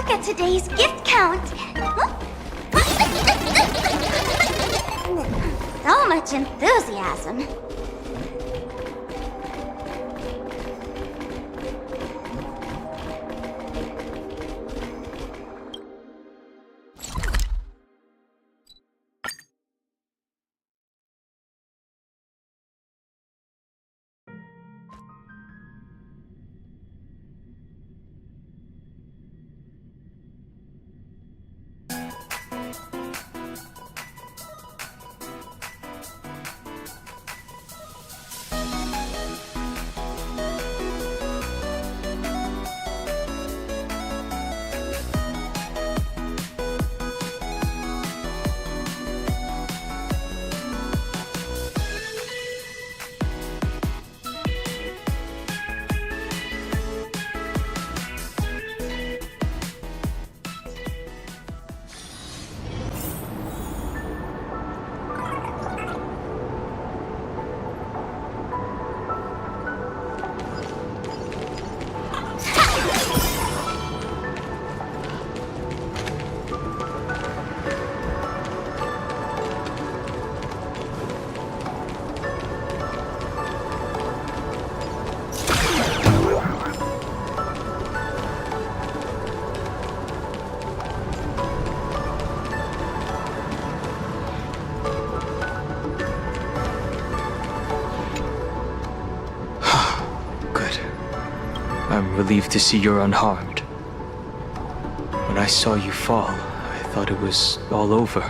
look at today's gift count. So much enthusiasm. I'm relieved to see you're unharmed. When I saw you fall, I thought it was all over.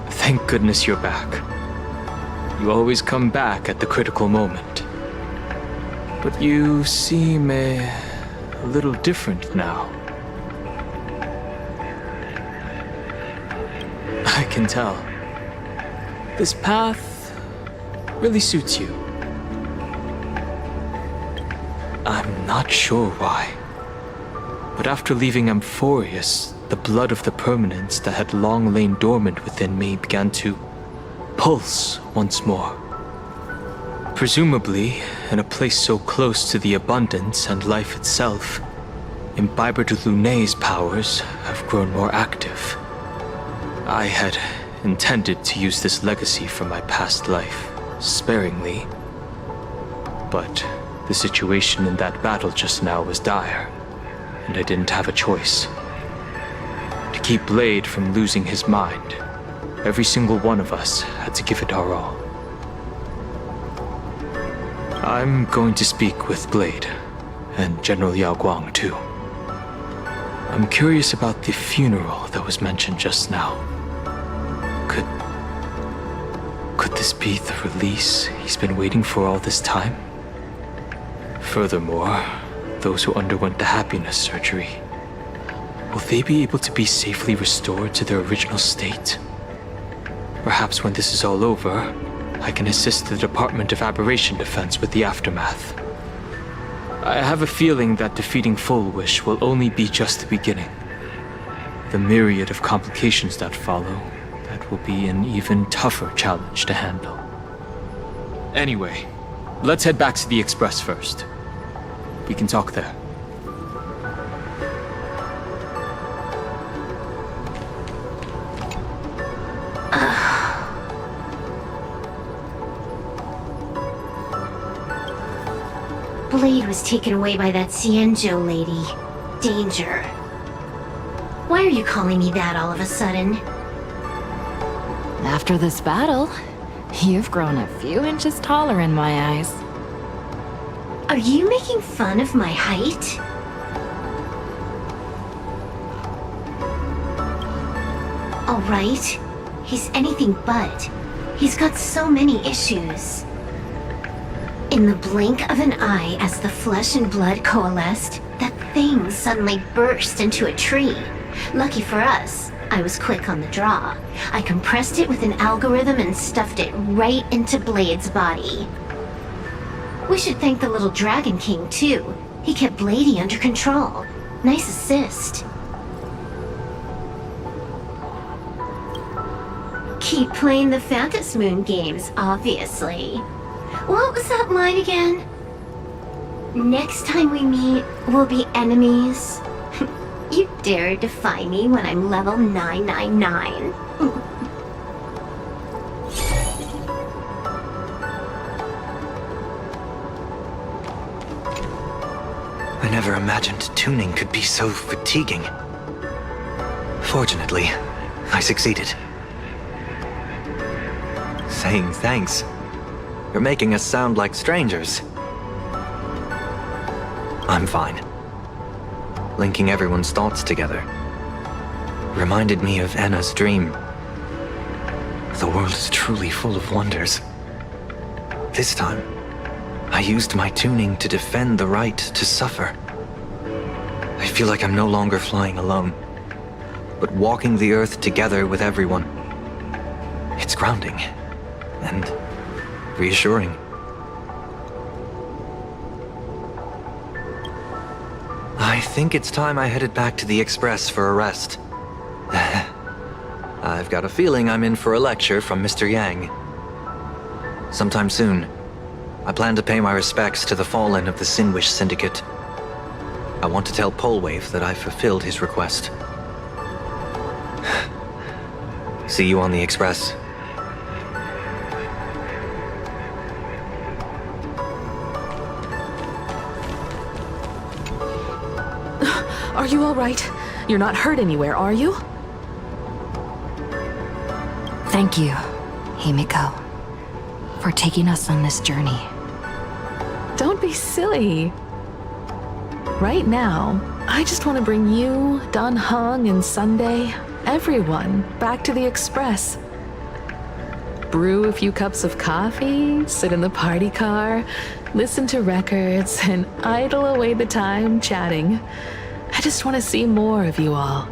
Thank goodness you're back. You always come back at the critical moment. But you seem a little different now. I can tell. This path really suits you. I'm not sure why, but after leaving Amphorius, the blood of the permanence that had long lain dormant within me began to pulse once more. Presumably, in a place so close to the abundance and life itself, Imbiber de Lunay's powers have grown more active. I had intended to use this legacy from my past life sparingly, but the situation in that battle just now was dire, and I didn't have a choice. To keep Blade from losing his mind, every single one of us had to give it our all. I'm going to speak with Blade, and General Yao Guang too. I'm curious about the funeral that was mentioned just now. Could this be the release he's been waiting for all this time? Furthermore, those who underwent the happiness surgery, will they be able to be safely restored to their original state? Perhaps when this is all over, I can assist the Department of Aberration Defense with the aftermath. I have a feeling that defeating Full Wish will only be just the beginning. The myriad of complications that follow, that will be an even tougher challenge to handle. Anyway, let's head back to the Express first. We can talk there. Blade was taken away by that Xianzhou lady. Danger. Why are you calling me that all of a sudden? After this battle, you've grown a few inches taller in my eyes. Are you making fun of my height? All right, he's anything but. He's got so many issues. In the blink of an eye, as the flesh and blood coalesced, that thing suddenly burst into a tree. Lucky for us, I was quick on the draw. I compressed it with an algorithm and stuffed it right into Blade's body. We should thank the little Dragon King, too. He kept Bladey under control. Nice assist. Keep playing the Phantom Moon games, obviously. What was that line again? Next time we meet, we'll be enemies. You Dare defy me when I'm level 999. I never imagined tuning could be so fatiguing. Fortunately, I succeeded. Saying thanks. You're making us sound like strangers. I'm fine. Linking everyone's thoughts together reminded me of Anna's dream. The world is truly full of wonders. This time, I used my tuning to defend the right to suffer. I feel like I'm no longer flying alone, but walking the earth together with everyone. It's grounding and reassuring. I think it's time I headed back to the Express for a rest. I've got a feeling I'm in for a lecture from Mr. Yang. Sometime soon, I plan to pay my respects to the fallen of the Sinwish Syndicate. I want to tell Polwave that I fulfilled his request. See you on the Express. Are you all right? You're not hurt anywhere, are you? Thank you, Himiko, for taking us on this journey. Don't be silly. Right now, I just want to bring you, Dan Heng, and Sunday, everyone, back to the Express. Brew a few cups of coffee, sit in the party car, listen to records, and idle away the time chatting. I just want to see more of you all.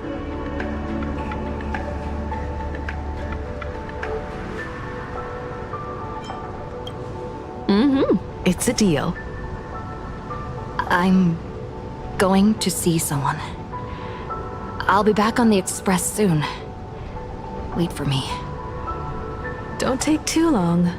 It's a deal. I'm going to see someone. I'll be back on the Express soon. Wait for me. Don't take too long.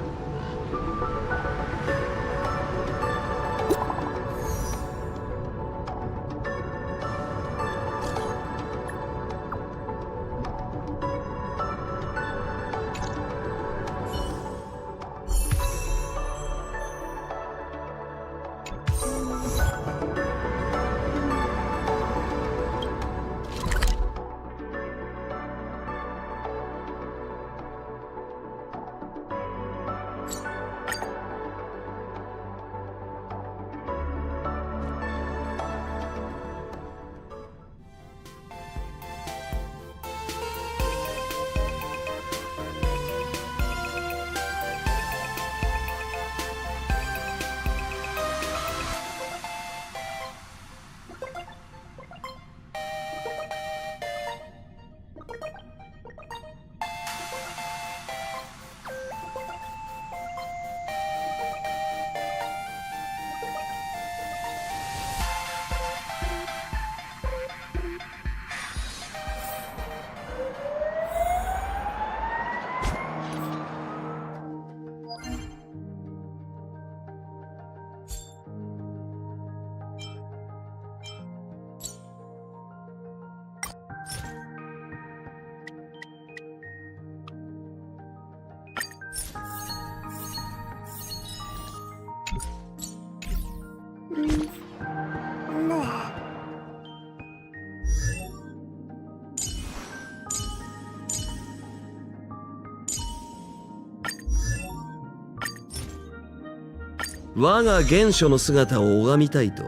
我が原初の姿を拝みたいと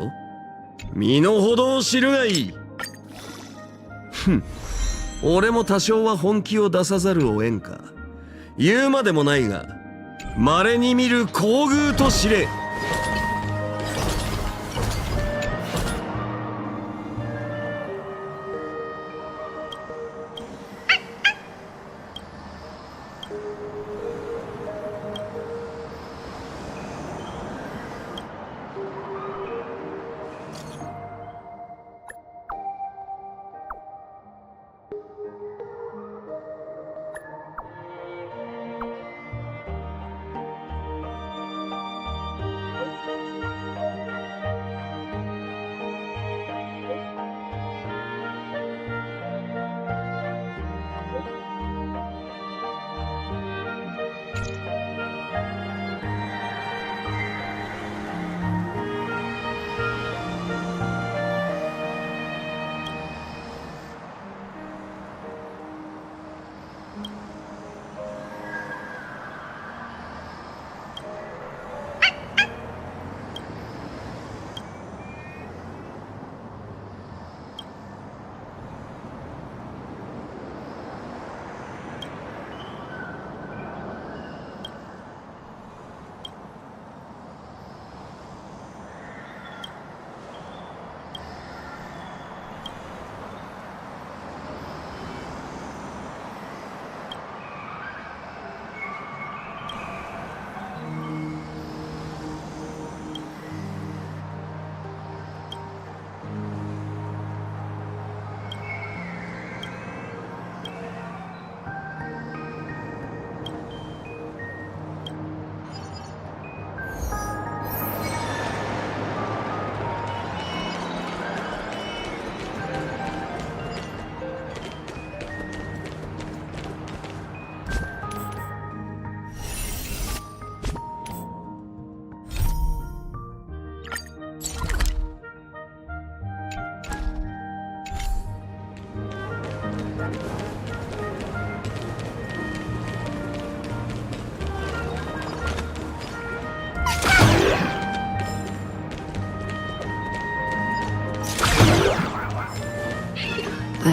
身の程を知るがいい。ふん、俺も多少は本気を出さざるを得んか。言うまでもないが、稀に見る厚遇と知れ。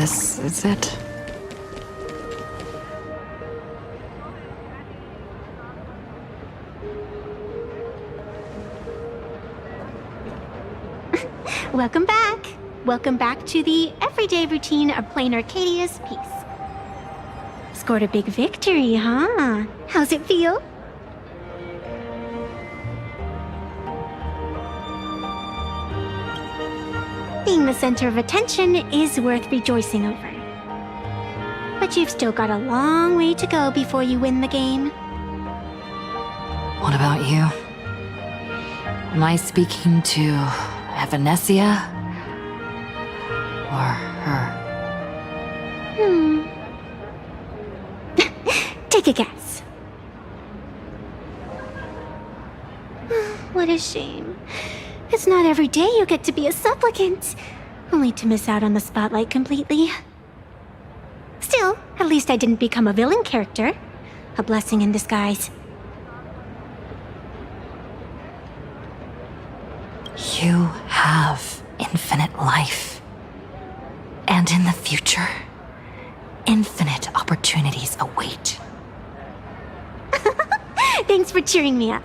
This is it. Welcome back. Welcome back to the everyday routine of playing Arcadia's Peace. Scored a big victory, huh? How's it feel? Being the center of attention is worth rejoicing over. But you've still got a long way to go before you win the game. What about you? Am I speaking to Evanesia? Or her? Take a guess. What a shame. It's not every day you get to be a supplicant, only to miss out on the spotlight completely. Still, at least I didn't become a villain character. A blessing in disguise. You have infinite life. And in the future, infinite opportunities await. Thanks for cheering me up.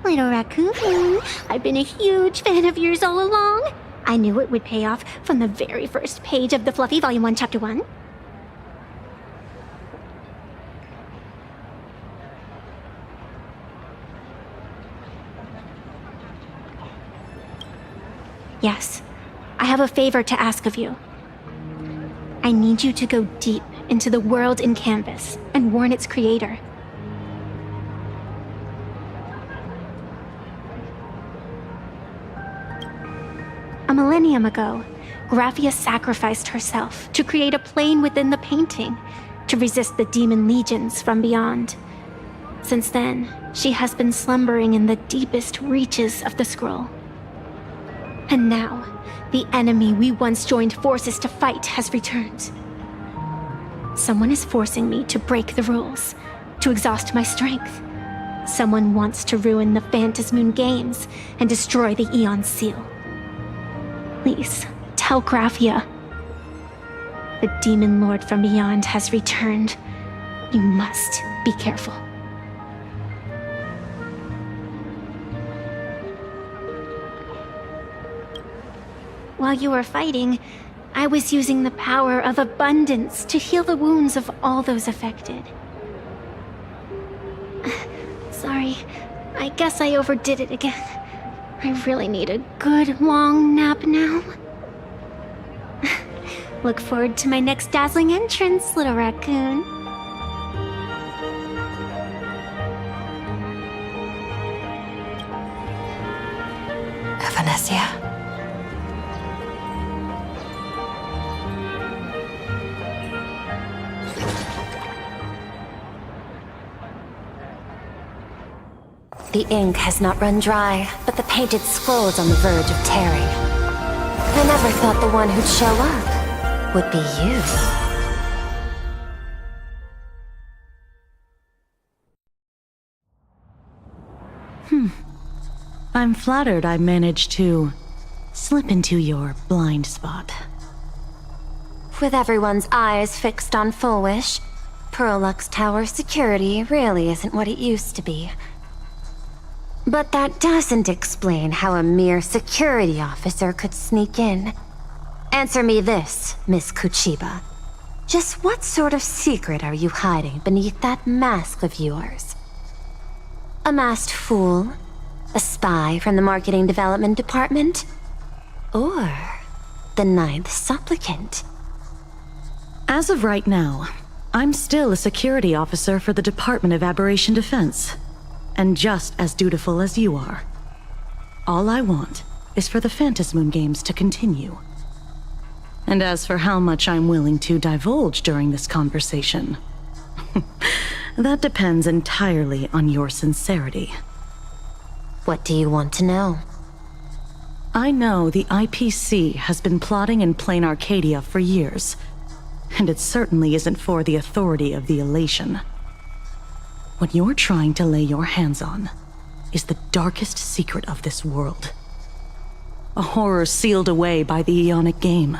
Little raccoon, I've been a huge fan of yours all along. I knew it would pay off from the very first page of the Fluffy Volume 1, Chapter 1. Yes, I have a favor to ask of you. I need you to go deep into the world in Canvas and warn its creator. A millennium ago, Graphia sacrificed herself to create a plane within the painting to resist the demon legions from beyond. Since then, she has been slumbering in the deepest reaches of the scroll. And now, the enemy we once joined forces to fight has returned. Someone is forcing me to break the rules, to exhaust my strength. Someone wants to ruin the Phantasmoon games and destroy the Eon Seal. Please, tell Graphia. The Demon Lord from beyond has returned. You must be careful. While you were fighting, I was using the power of abundance to heal the wounds of all those affected. Sorry, I guess I overdid it again. I really need a good long nap now. Look forward to my next dazzling entrance, little raccoon. Evanesia? The ink has not run dry, but the painted scroll is on the verge of tearing. I never thought the one who'd show up would be you. I'm flattered I managed to slip into your blind spot. With everyone's eyes fixed on Full Wish, Pearlux Tower security really isn't what it used to be. But that doesn't explain how a mere security officer could sneak in. Answer me this, Miss Kuchiba. Just what sort of secret are you hiding beneath that mask of yours? A masked fool? A spy from the Marketing Development Department? Or the Ninth Supplicant? As of right now, I'm still a security officer for the Department of Aberration Defense, and just as dutiful as you are. All I want is for the Phantasmoon games to continue. And as for how much I'm willing to divulge during this conversation, that depends entirely on your sincerity. What do you want to know? I know the IPC has been plotting in plain Arcadia for years, and it certainly isn't for the authority of the Elation. What you're trying to lay your hands on is the darkest secret of this world. A horror sealed away by the Eonic game.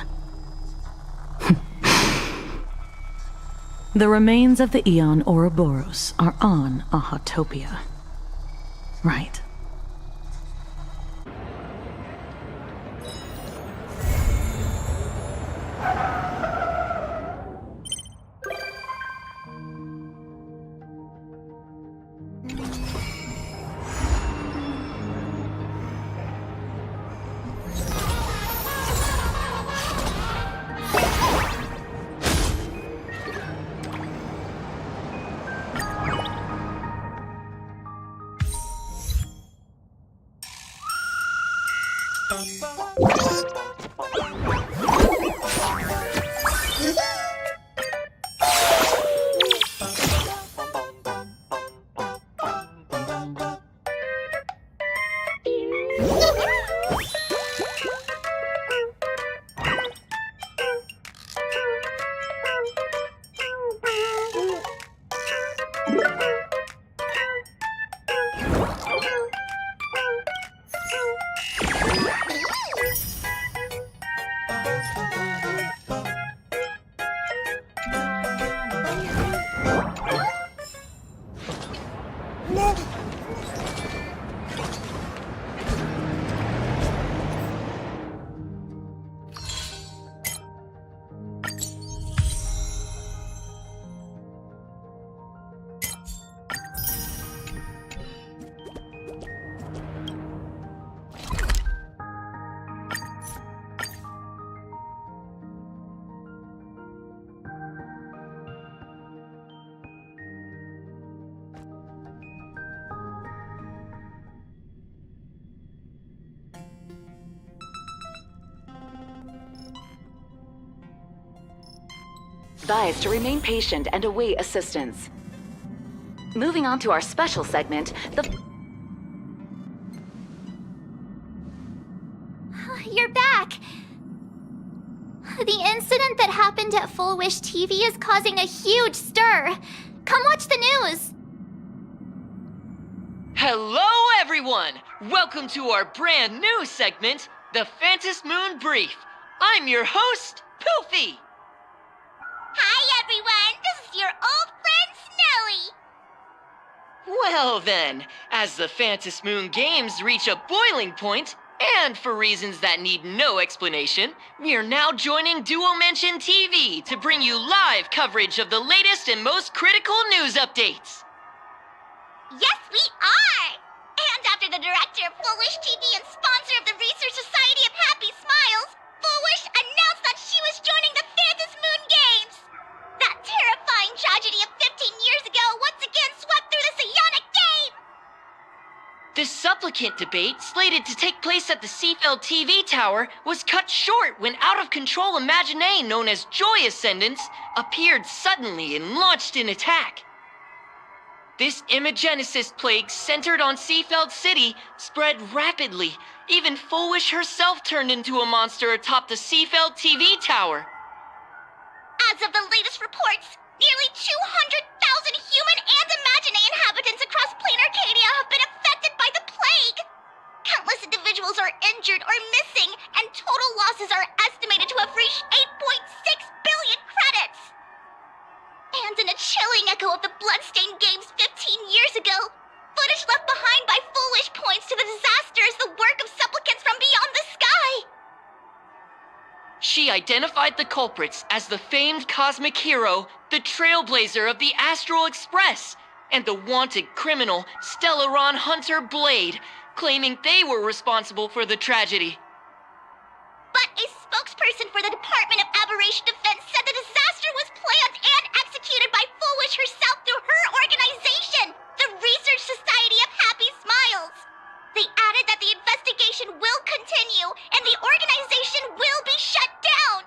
The remains of the Eon Ouroboros are on Ahatopia. Right. Advised to remain patient and await assistance. Moving on to our special segment, You're back. The incident that happened at Full Wish TV is causing a huge stir. Come watch the news. Hello, everyone! Welcome to our brand new segment, the Phantom Moon Brief. I'm your host, Poofy. Hi, everyone. This is your old friend, Snowy. Well then, as the Phantom Moon Games reach a boiling point, and for reasons that need no explanation, we are now joining Duo Mention TV to bring you live coverage of the latest and most critical news updates. Yes, we are. And after the director of Full Wish TV and sponsor of the Research Society of Happy Smiles, Full Wish announced that she was joining the Phantom Moon Games. That terrifying tragedy of 15 years ago once again swept through the psionic game. The supplicant debate, slated to take place at the Seafeld TV tower, was cut short when out-of-control Imaginée known as Joy Ascendants appeared suddenly and launched an attack. This Imagenesis plague centered on Seafeld City spread rapidly. Even Full Wish herself turned into a monster atop the Seafeld TV tower. As of the latest reports, nearly 200,000 human and Imaginée inhabitants across plain Arcadia have been affected by the plague. Countless individuals are injured or missing, and total losses are estimated to have reached 8.6 billion credits. And in a chilling echo of the bloodstained games 15 years ago, footage left behind by Full Wish points to the disaster as the work of supplicants from beyond the sky. She identified the culprits as the famed cosmic hero, the trailblazer of the Astral Express, and the wanted criminal, Stellaron Hunter Blade, claiming they were responsible for the tragedy. But a spokesperson for the Department of Aberration Defense said the disaster was planned and executed by Full Wish herself through her organization, the Research Society of Happy Smiles. They added that the investigation will continue and the organization will be shut down.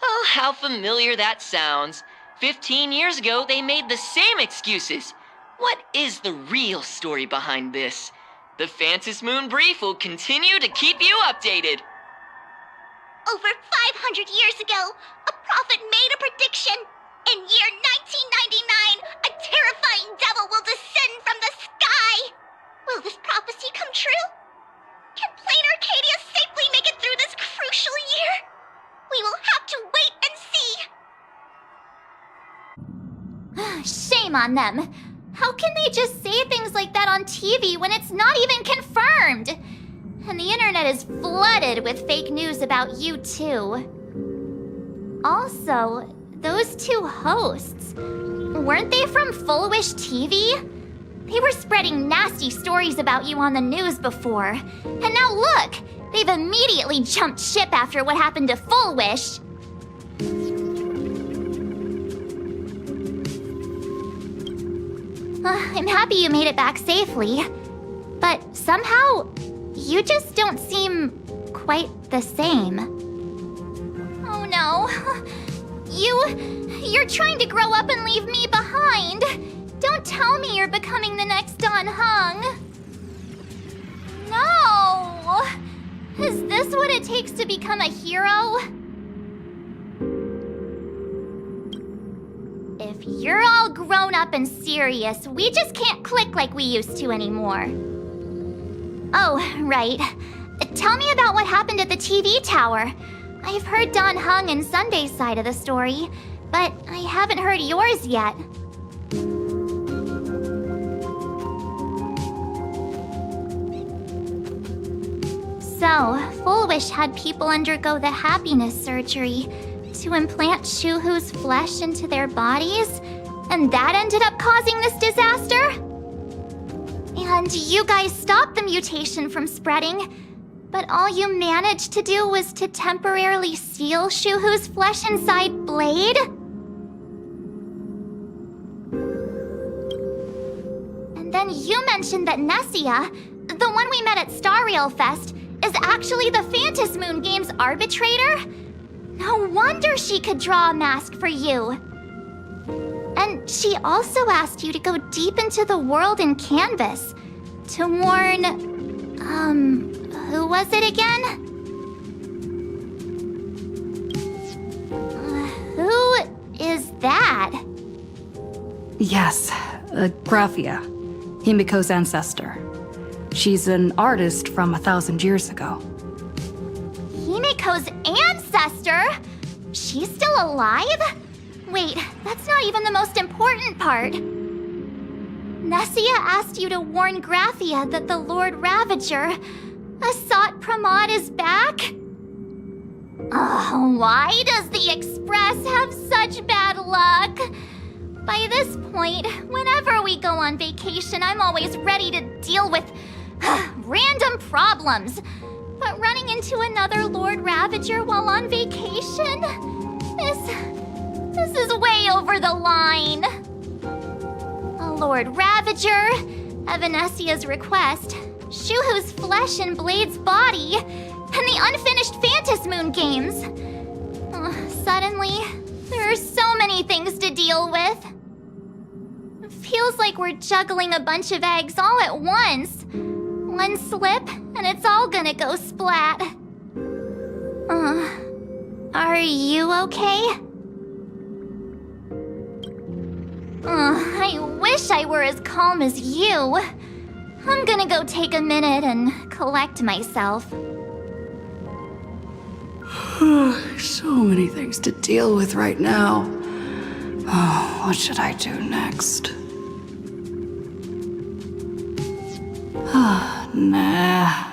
Oh, how familiar that sounds. 15 years ago, they made the same excuses. What is the real story behind this? The Phantom Moon Brief will continue to keep you updated. Over 500 years ago, a prophet made a prediction. In year 1999, a terrifying devil will descend from the sky. Will this prophecy come true? Can plain Arcadia safely make it through this crucial year? We will have to wait and see. Shame on them. How can they just say things like that on TV when it's not even confirmed? And the internet is flooded with fake news about you too. Also, those two hosts, weren't they from Full Wish TV? They were spreading nasty stories about you on the news before. And now look, they've immediately jumped ship after what happened to Full Wish. I'm happy you made it back safely. But somehow, you just don't seem quite the same. Oh no. You're trying to grow up and leave me behind. Don't tell me you're becoming the next Don Hung. No! Is this what it takes to become a hero? If you're all grown up and serious, we just can't click like we used to anymore. Oh, right. Tell me about what happened at the TV tower. I've heard Don Hung and Sunday's side of the story, but I haven't heard yours yet. So, Full Wish had people undergo the happiness surgery to implant Shuhu's flesh into their bodies, and that ended up causing this disaster? And you guys stopped the mutation from spreading, but all you managed to do was to temporarily seal Shuhu's flesh inside Blade? And then you mentioned that Nessia, the one we met at Star Rail Fest, is actually the Phantas Moon Games arbitrator? No wonder she could draw a mask for you. And she also asked you to go deep into the world in Canvas to warn, who was it again? Who is that? Yes, Graphia, Himiko's ancestor. She's an artist from 1,000 years ago. Himiko's ancestor? She's still alive? Wait, that's not even the most important part. Nessia asked you to warn Graphia that the Lord Ravager, Asat Pramod, is back? Oh, why does the Express have such bad luck? By this point, whenever we go on vacation, I'm always ready to deal with random problems. But running into another Lord Ravager while on vacation? This is way over the line. A Lord Ravager, Evanessia's request, Shuhu's flesh and Blade's body, and the unfinished Phantas Moon Games. Suddenly, there are so many things to deal with. It feels like we're juggling a bunch of eggs all at once. One slip, and it's all gonna go splat. Are you okay? I wish I were as calm as you. I'm gonna go take a minute and collect myself. So many things to deal with right now. Oh, what should I do next? Nah,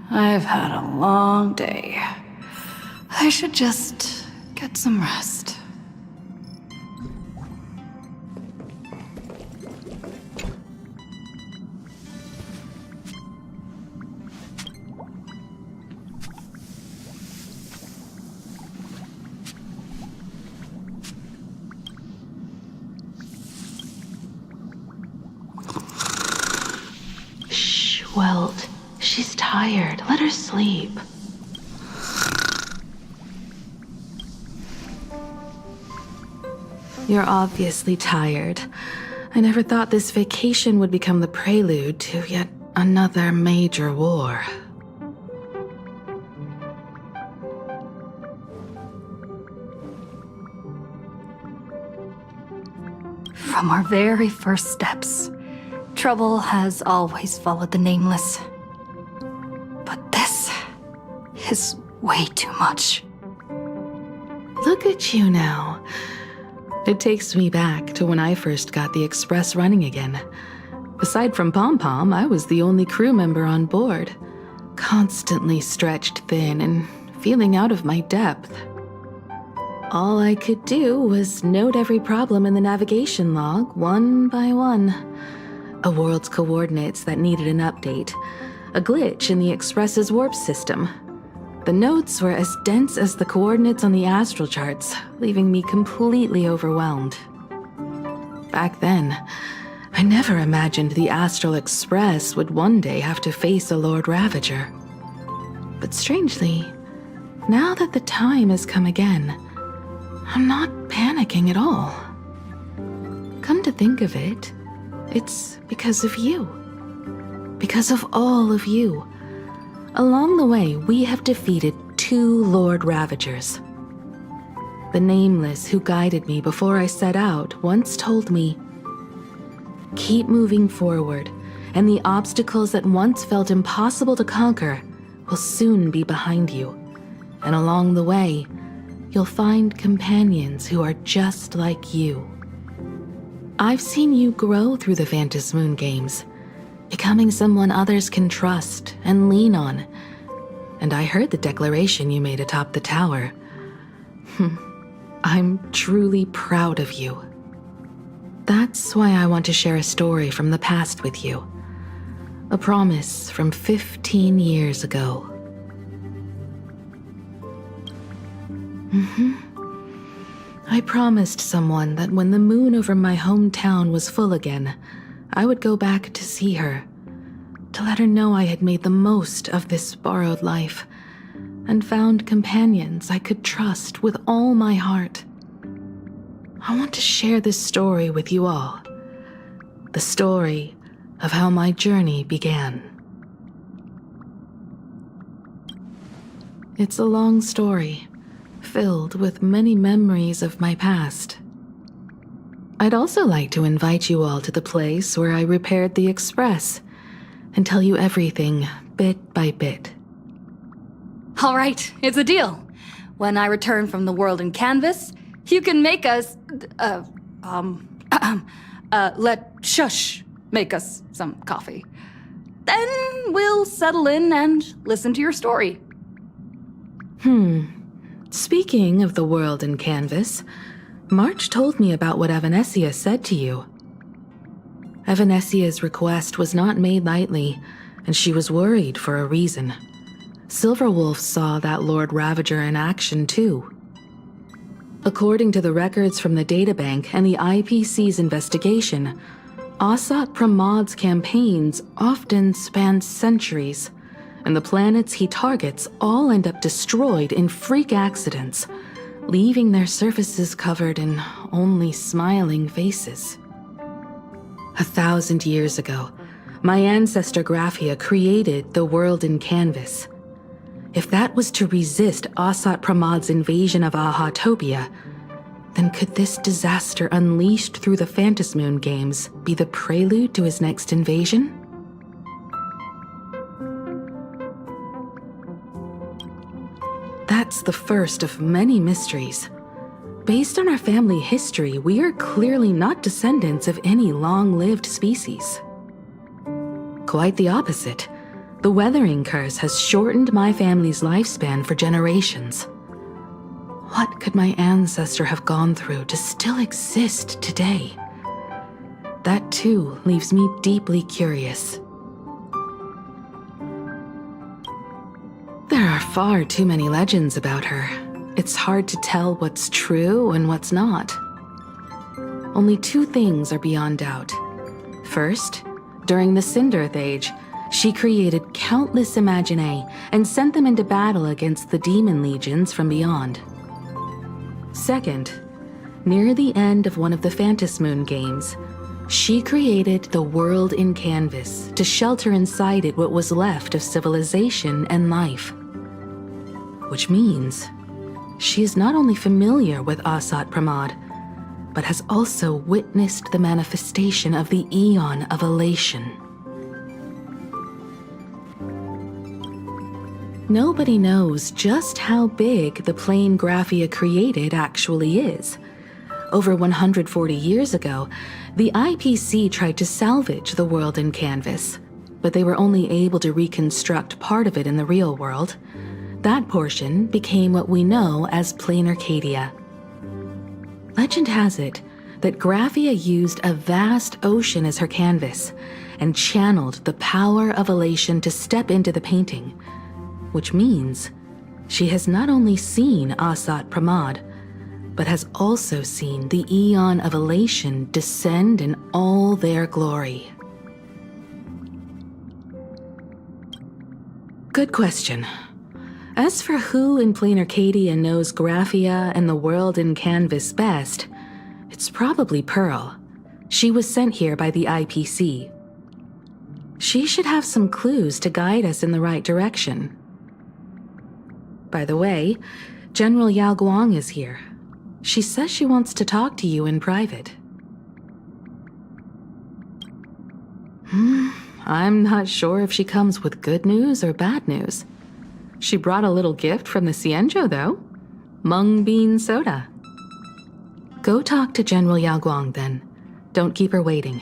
I've had a long day. I should just get some rest. Welt, she's tired. Let her sleep. You're obviously tired. I never thought this vacation would become the prelude to yet another major war. From our very first steps, trouble has always followed the Nameless. But this is way too much. Look at you now. It takes me back to when I first got the Express running again. Aside from Pom Pom, I was the only crew member on board, constantly stretched thin and feeling out of my depth. All I could do was note every problem in the navigation log, one by one. A world's coordinates that needed an update, a glitch in the Express's warp system. The notes were as dense as the coordinates on the astral charts, leaving me completely overwhelmed. Back then, I never imagined the Astral Express would one day have to face a Lord Ravager. But strangely, now that the time has come again, I'm not panicking at all. Come to think of it, it's because of you. Because of all of you. Along the way, we have defeated 2 Lord Ravagers. The Nameless who guided me before I set out once told me, "Keep moving forward, and the obstacles that once felt impossible to conquer will soon be behind you. And along the way, you'll find companions who are just like you." I've seen you grow through the Phantom Moon games, becoming someone others can trust and lean on. And I heard the declaration you made atop the tower. I'm truly proud of you. That's why I want to share a story from the past with you. A promise from 15 years ago. I promised someone that when the moon over my hometown was full again, I would go back to see her, to let her know I had made the most of this borrowed life and found companions I could trust with all my heart. I want to share this story with you all. The story of how my journey began. It's a long story, filled with many memories of my past. I'd also like to invite you all to the place where I repaired the Express and tell you everything bit by bit. All right, it's a deal. When I return from the world in canvas, you can make us, let Shush make us some coffee. Then we'll settle in and listen to your story. Speaking of the world in canvas, March told me about what Evanescia said to you. Evanessia's request was not made lightly, and she was worried for a reason. Silverwolf saw that Lord Ravager in action too. According to the records from the databank and the IPC's investigation, Asat Pramad's campaigns often span centuries, and the planets he targets all end up destroyed in freak accidents, leaving their surfaces covered in only smiling faces. 1,000 years ago, my ancestor Graphia created the world in canvas. If that was to resist Asat Pramad's invasion of Ahatopia, then could this disaster unleashed through the Phantom Moon games be the prelude to his next invasion? That's the first of many mysteries. Based on our family history, we are clearly not descendants of any long-lived species. Quite the opposite. The weathering curse has shortened my family's lifespan for generations. What could my ancestor have gone through to still exist today? That too leaves me deeply curious. There are far too many legends about her. It's hard to tell what's true and what's not. Only 2 things are beyond doubt. First, during the Cinderth Age, she created countless Imaginae and sent them into battle against the demon legions from beyond. Second, near the end of one of the Phantom Moon games, she created the world in canvas to shelter inside it what was left of civilization and life. Which means she is not only familiar with Asat Pramad, but has also witnessed the manifestation of the Eon of Elation. Nobody knows just how big the plane Graphia created actually is, Over 140 years ago, the IPC tried to salvage the world in Canvas, but they were only able to reconstruct part of it in the real world. That portion became what we know as Plain Arcadia. Legend has it that Graphia used a vast ocean as her canvas and channeled the power of elation to step into the painting, which means she has not only seen Asat Pramod, but has also seen the Eon of Elation descend in all their glory. Good question. As for who in Plain Arcadia knows Graphia and the world in Canvas best, it's probably Pearl. She was sent here by the IPC. She should have some clues to guide us in the right direction. By the way, General Yao Guang is here. She says she wants to talk to you in private. I'm not sure if she comes with good news or bad news. She brought a little gift from the Cienjo, though. Mung bean soda. Go talk to General Yao Guang, then. Don't keep her waiting.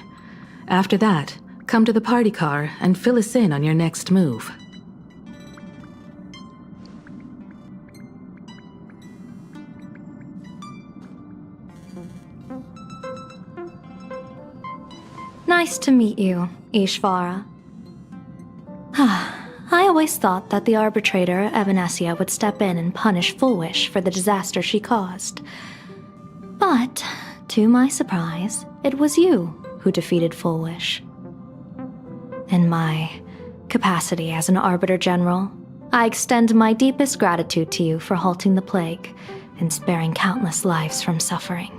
After that, come to the party car and fill us in on your next move. Nice to meet you, Ishvara. I always thought that the arbitrator, Evanesia, would step in and punish Foolish for the disaster she caused. But, to my surprise, it was you who defeated Foolish. In my capacity as an Arbiter General, I extend my deepest gratitude to you for halting the plague and sparing countless lives from suffering.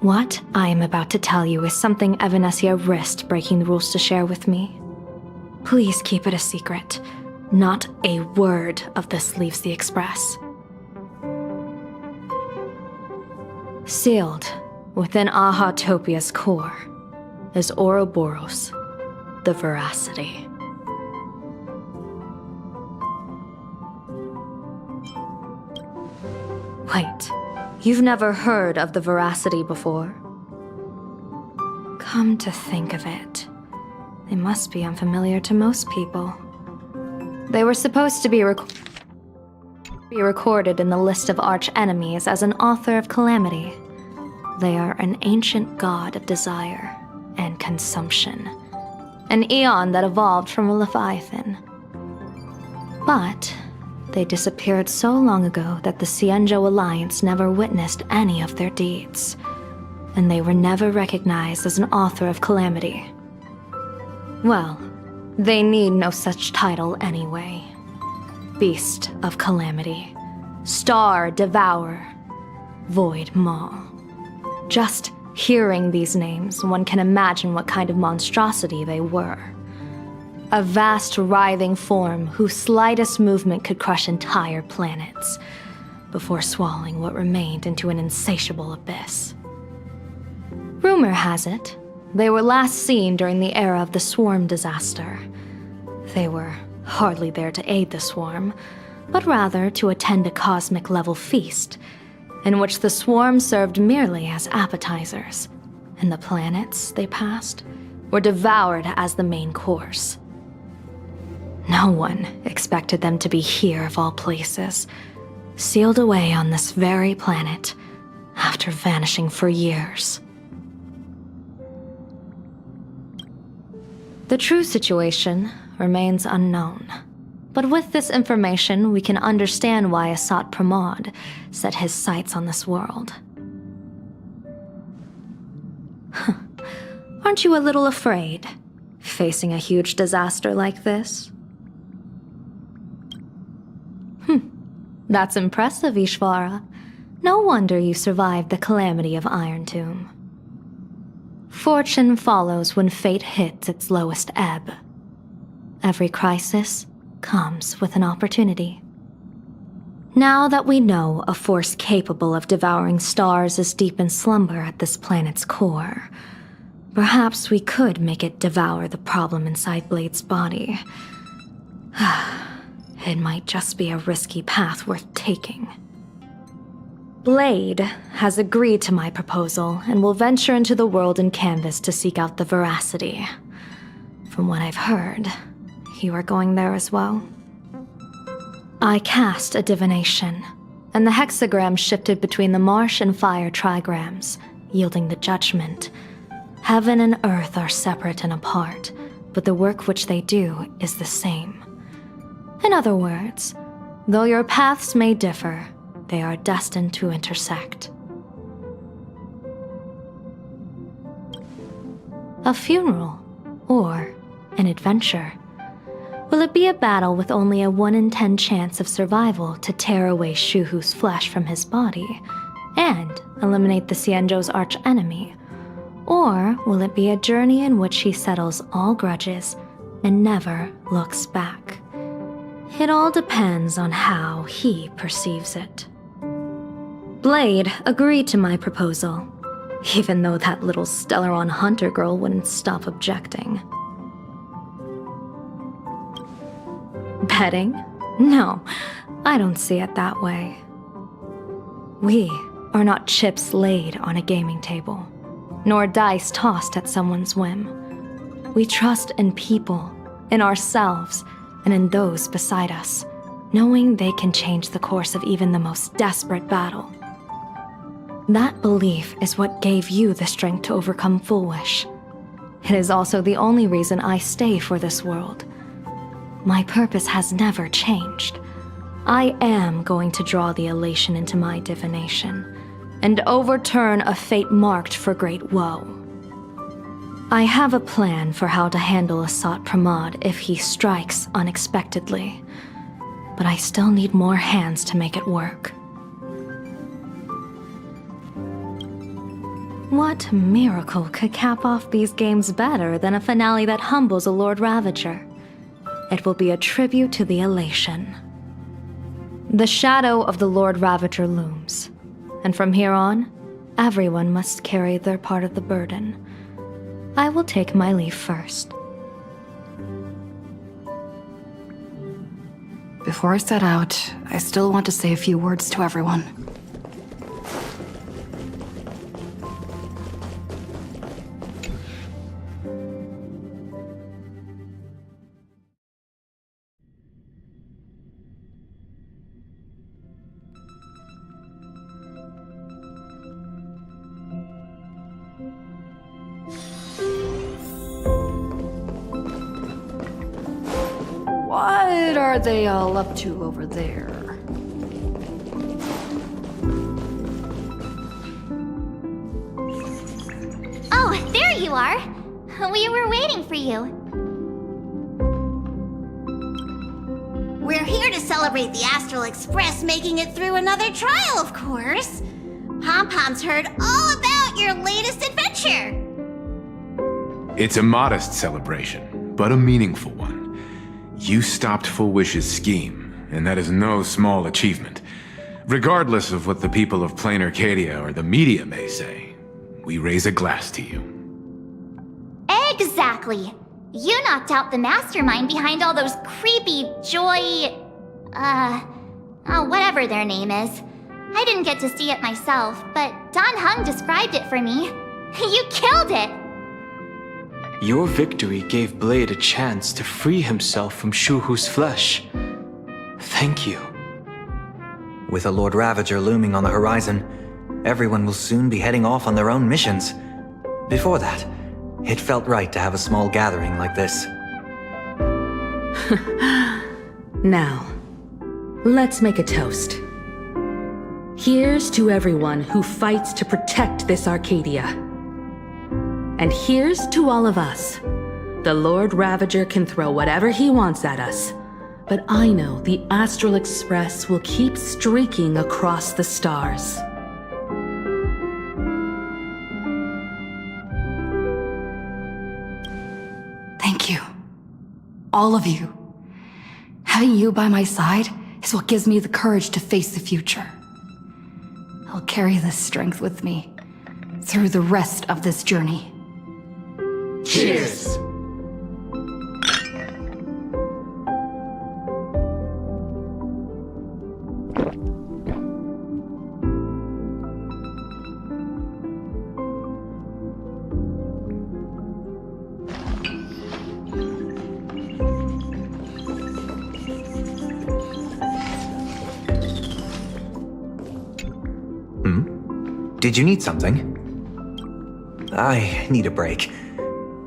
What I am about to tell you is something Evanesia risked breaking the rules to share with me. Please keep it a secret. Not a word of this leaves the Express. Sealed within Ahatopia's core is Ouroboros, the Veracity. Wait. You've never heard of the Veracity before? Come to think of it, they must be unfamiliar to most people. They were supposed to be recorded in the list of arch-enemies as an author of calamity. They are an ancient god of desire and consumption, an eon that evolved from a Leviathan. But they disappeared so long ago that the Cienjo Alliance never witnessed any of their deeds, and they were never recognized as an author of calamity. Well, they need no such title anyway. Beast of Calamity, Star Devourer, Void Maw. Just hearing these names, one can imagine what kind of monstrosity they were. A vast, writhing form whose slightest movement could crush entire planets, before swallowing what remained into an insatiable abyss. Rumor has it, they were last seen during the era of the Swarm disaster. They were hardly there to aid the Swarm, but rather to attend a cosmic-level feast, in which the Swarm served merely as appetizers, and the planets they passed were devoured as the main course. No one expected them to be here of all places, sealed away on this very planet, after vanishing for years. The true situation remains unknown, but with this information we can understand why Asat Pramod set his sights on this world. Aren't you a little afraid, facing a huge disaster like this? That's impressive, Ishvara. No wonder you survived the calamity of Iron Tomb. Fortune follows when fate hits its lowest ebb. Every crisis comes with an opportunity. Now that we know a force capable of devouring stars is deep in slumber at this planet's core, perhaps we could make it devour the problem inside Blade's body. It might just be a risky path worth taking. Blade has agreed to my proposal and will venture into the world in canvas to seek out the veracity. From what I've heard, you are going there as well. I cast a divination, and the hexagram shifted between the marsh and fire trigrams, yielding the judgment. Heaven and earth are separate and apart, but the work which they do is the same. In other words, though your paths may differ, they are destined to intersect. A funeral, or an adventure. Will it be a battle with only a 1 in 10 chance of survival to tear away Shuhu's flesh from his body and eliminate the Xianzhou's arch-enemy? Or will it be a journey in which he settles all grudges and never looks back? It all depends on how he perceives it. Blade agreed to my proposal, even though that little Stellaron hunter girl wouldn't stop objecting. Betting? No, I don't see it that way. We are not chips laid on a gaming table, nor dice tossed at someone's whim. We trust in people, in ourselves, and in those beside us, knowing they can change the course of even the most desperate battle. That belief is what gave you the strength to overcome Fullwish. It is also the only reason I stay for this world. My purpose has never changed. I am going to draw the elation into my divination, and overturn a fate marked for great woe. I have a plan for how to handle Asat Pramod if he strikes unexpectedly, but I still need more hands to make it work. What miracle could cap off these games better than a finale that humbles a Lord Ravager? It will be a tribute to the elation. The shadow of the Lord Ravager looms, and from here on, everyone must carry their part of the burden. I will take my leave first. Before I set out, I still want to say a few words to everyone. What are they all up to over there? Oh, there you are! We were waiting for you. We're here to celebrate the Astral Express making it through another trial, of course. Pom-Pom's heard all about your latest adventure. It's a modest celebration, but a meaningful one. You stopped Fullwish's scheme, and that is no small achievement. Regardless of what the people of Plain Arcadia or the media may say, we raise a glass to you. Exactly. You knocked out the mastermind behind all those creepy whatever their name is. I didn't get to see it myself, but Don Hung described it for me. You killed it! Your victory gave Blade a chance to free himself from Shuhu's flesh. Thank you. With a Lord Ravager looming on the horizon, everyone will soon be heading off on their own missions. Before that, it felt right to have a small gathering like this. Now, let's make a toast. Here's to everyone who fights to protect this Arcadia. And here's to all of us. The Lord Ravager can throw whatever he wants at us, but I know the Astral Express will keep streaking across the stars. Thank you. All of you. Having you by my side is what gives me the courage to face the future. I'll carry this strength with me through the rest of this journey. Cheers! Did you need something? I need a break.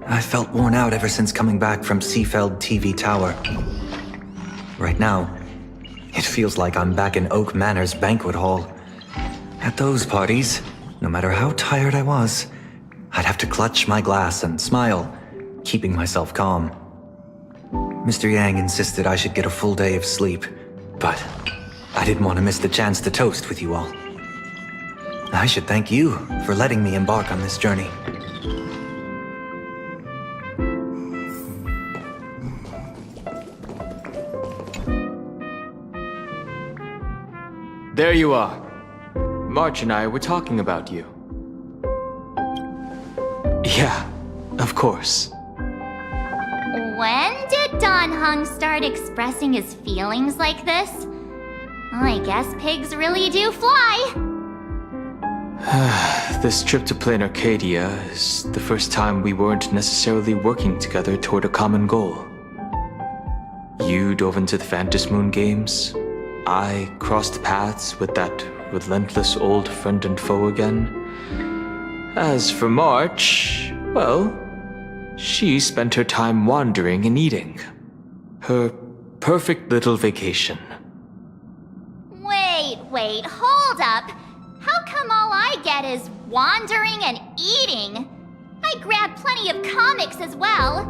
I felt worn out ever since coming back from Seafeld TV Tower. Right now, it feels like I'm back in Oak Manor's banquet hall. At those parties, no matter how tired I was, I'd have to clutch my glass and smile, keeping myself calm. Mr. Yang insisted I should get a full day of sleep, but I didn't want to miss the chance to toast with you all. I should thank you for letting me embark on this journey. There you are. March and I were talking about you. Yeah, of course. When did Don Hung start expressing his feelings like this? I guess pigs really do fly. This trip to Plain Arcadia is the first time we weren't necessarily working together toward a common goal. You dove into the Phantom Moon games. I crossed paths with that relentless old friend and foe again. As for March, well, she spent her time wandering and eating. Her perfect little vacation. Wait, hold up. How come all I get is wandering and eating? I grabbed plenty of comics as well.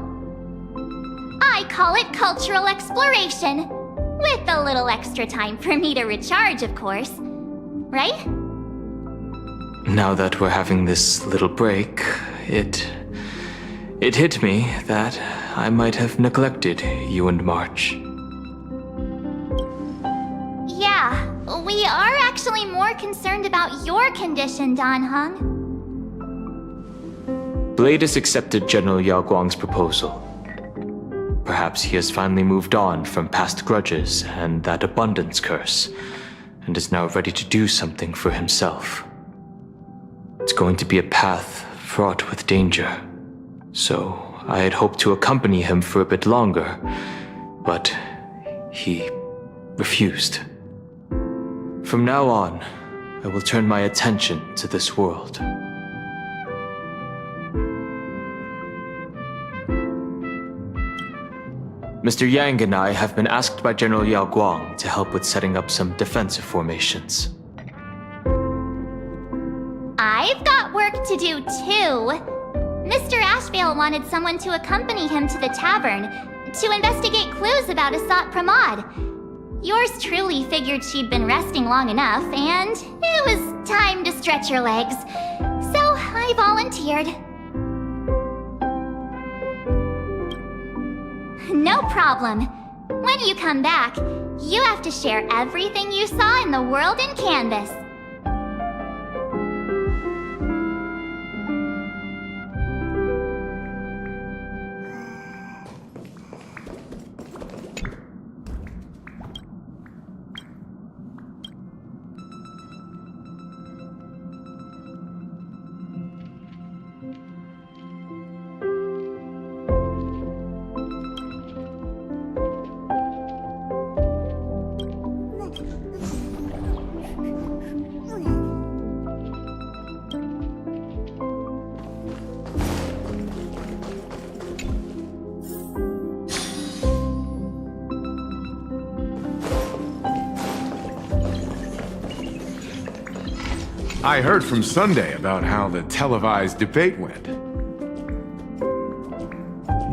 I call it cultural exploration. With a little extra time for me to recharge, of course. Right? Now that we're having this little break, it hit me that I might have neglected you and March. Yeah, we are actually more concerned about your condition, Don Hung. Blade has accepted General Yao Guang's proposal. Perhaps he has finally moved on from past grudges and that abundance curse, and is now ready to do something for himself. It's going to be a path fraught with danger, so I had hoped to accompany him for a bit longer, but he refused. From now on, I will turn my attention to this world. Mr. Yang and I have been asked by General Yao Guang to help with setting up some defensive formations. I've got work to do too. Mr. Ashvale wanted someone to accompany him to the tavern to investigate clues about Asat Pramod. Yours truly figured she'd been resting long enough, and it was time to stretch her legs. So I volunteered. No problem. When you come back, you have to share everything you saw in the world in Canvas. I heard from Sunday about how the televised debate went.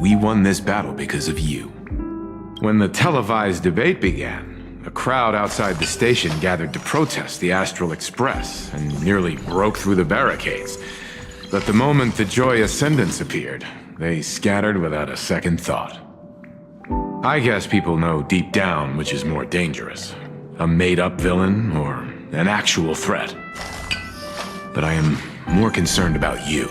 We won this battle because of you. When the televised debate began, a crowd outside the station gathered to protest the Astral Express and nearly broke through the barricades. But the moment the Joy Ascendants appeared, they scattered without a second thought. I guess people know deep down which is more dangerous, a made-up villain or an actual threat. But I am more concerned about you.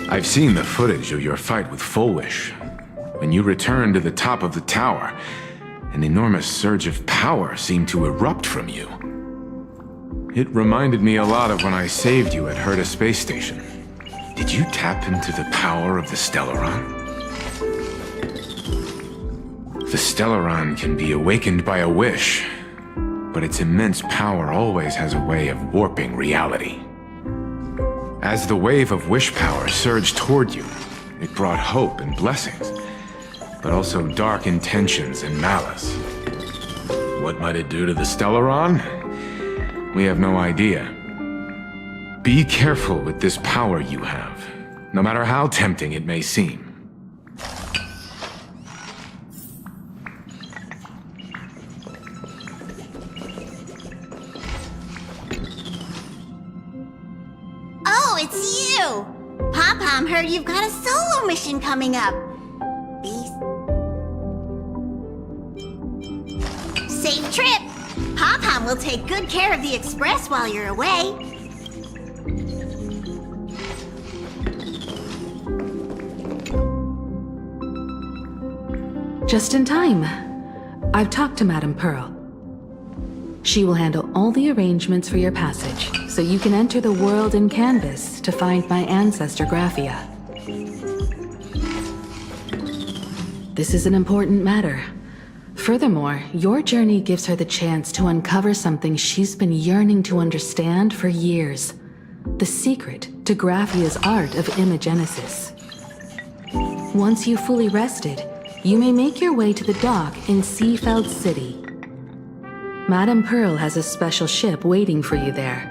I've seen the footage of your fight with Fullwish. When you returned to the top of the tower, an enormous surge of power seemed to erupt from you. It reminded me a lot of when I saved you at Herta Space Station. Did you tap into the power of the Stellaron? The Stellaron can be awakened by a wish. but its immense power always has a way of warping reality. As the wave of wish power surged toward you, it brought hope and blessings, but also dark intentions and malice. What might it do to the Stellaron? We have no idea. Be careful with this power you have, no matter how tempting it may seem. Oh, it's you! Pom-Pom heard you've got a solo mission coming up. Safe trip! Pom-Pom will take good care of the Express while you're away. Just in time. I've talked to Madame Pearl. She will handle all the arrangements for your passage, so you can enter the world in Canvas to find my ancestor Graphia. This is an important matter. Furthermore, your journey gives her the chance to uncover something she's been yearning to understand for years. The secret to Graphia's art of imagenesis. Once you've fully rested, you may make your way to the dock in Seafeld City. Madame Pearl has a special ship waiting for you there.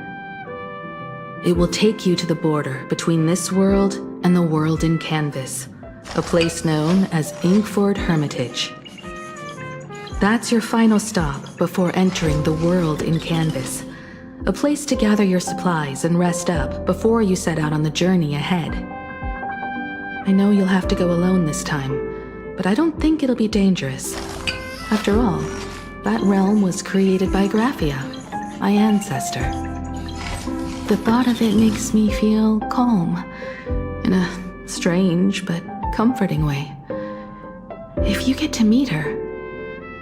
It will take you to the border between this world and the world in Canvas, a place known as Inkford Hermitage. That's your final stop before entering the world in Canvas, a place to gather your supplies and rest up before you set out on the journey ahead. I know you'll have to go alone this time, but I don't think it'll be dangerous. After all, that realm was created by Graphia, my ancestor. The thought of it makes me feel calm, in a strange but comforting way. If you get to meet her,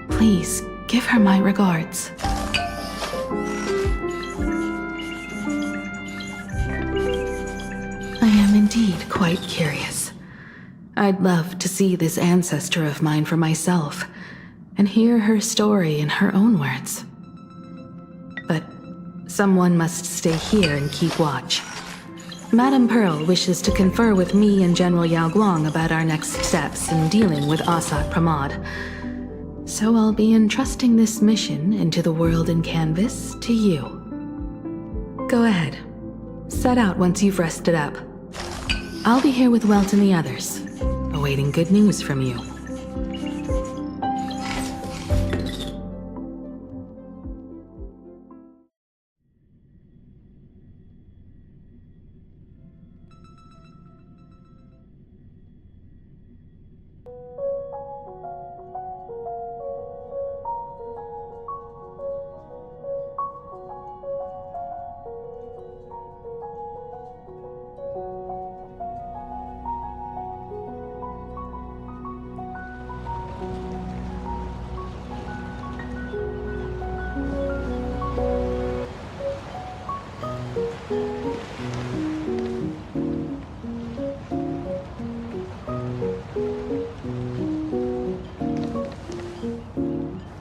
please give her my regards. I am indeed quite curious. I'd love to see this ancestor of mine for myself, and hear her story in her own words. But someone must stay here and keep watch. Madame Pearl wishes to confer with me and General Yao Guang about our next steps in dealing with Asat Pramod. So I'll be entrusting this mission into the world in Canvas to you. Go ahead. Set out once you've rested up. I'll be here with Welt and the others, awaiting good news from you.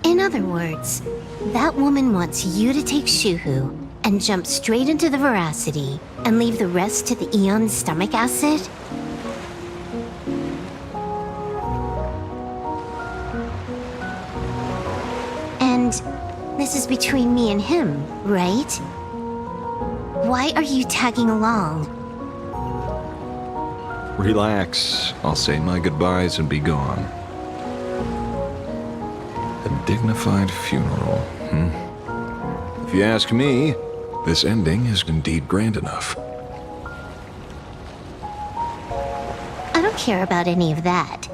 In other words, that woman wants you to take Shuhu and jump straight into the Veracity and leave the rest to the Eon's stomach acid? And this is between me and him, right? Why are you tagging along? Relax. I'll say my goodbyes and be gone. A dignified funeral, If you ask me, this ending is indeed grand enough. I don't care about any of that.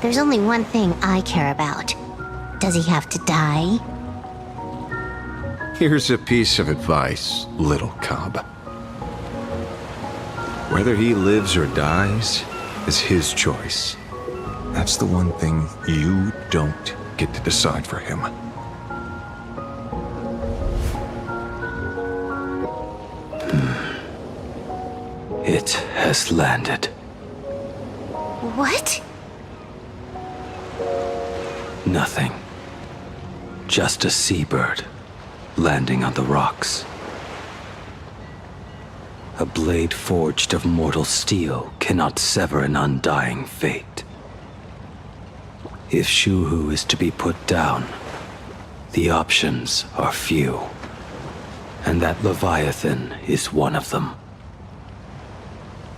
There's only one thing I care about. Does he have to die? Here's a piece of advice, little cub. Whether he lives or dies is his choice. That's the one thing you don't get to decide for him. It has landed. What? Nothing. Just a seabird landing on the rocks. A blade forged of mortal steel cannot sever an undying fate. If Shuhu is to be put down, the options are few, and that Leviathan is one of them.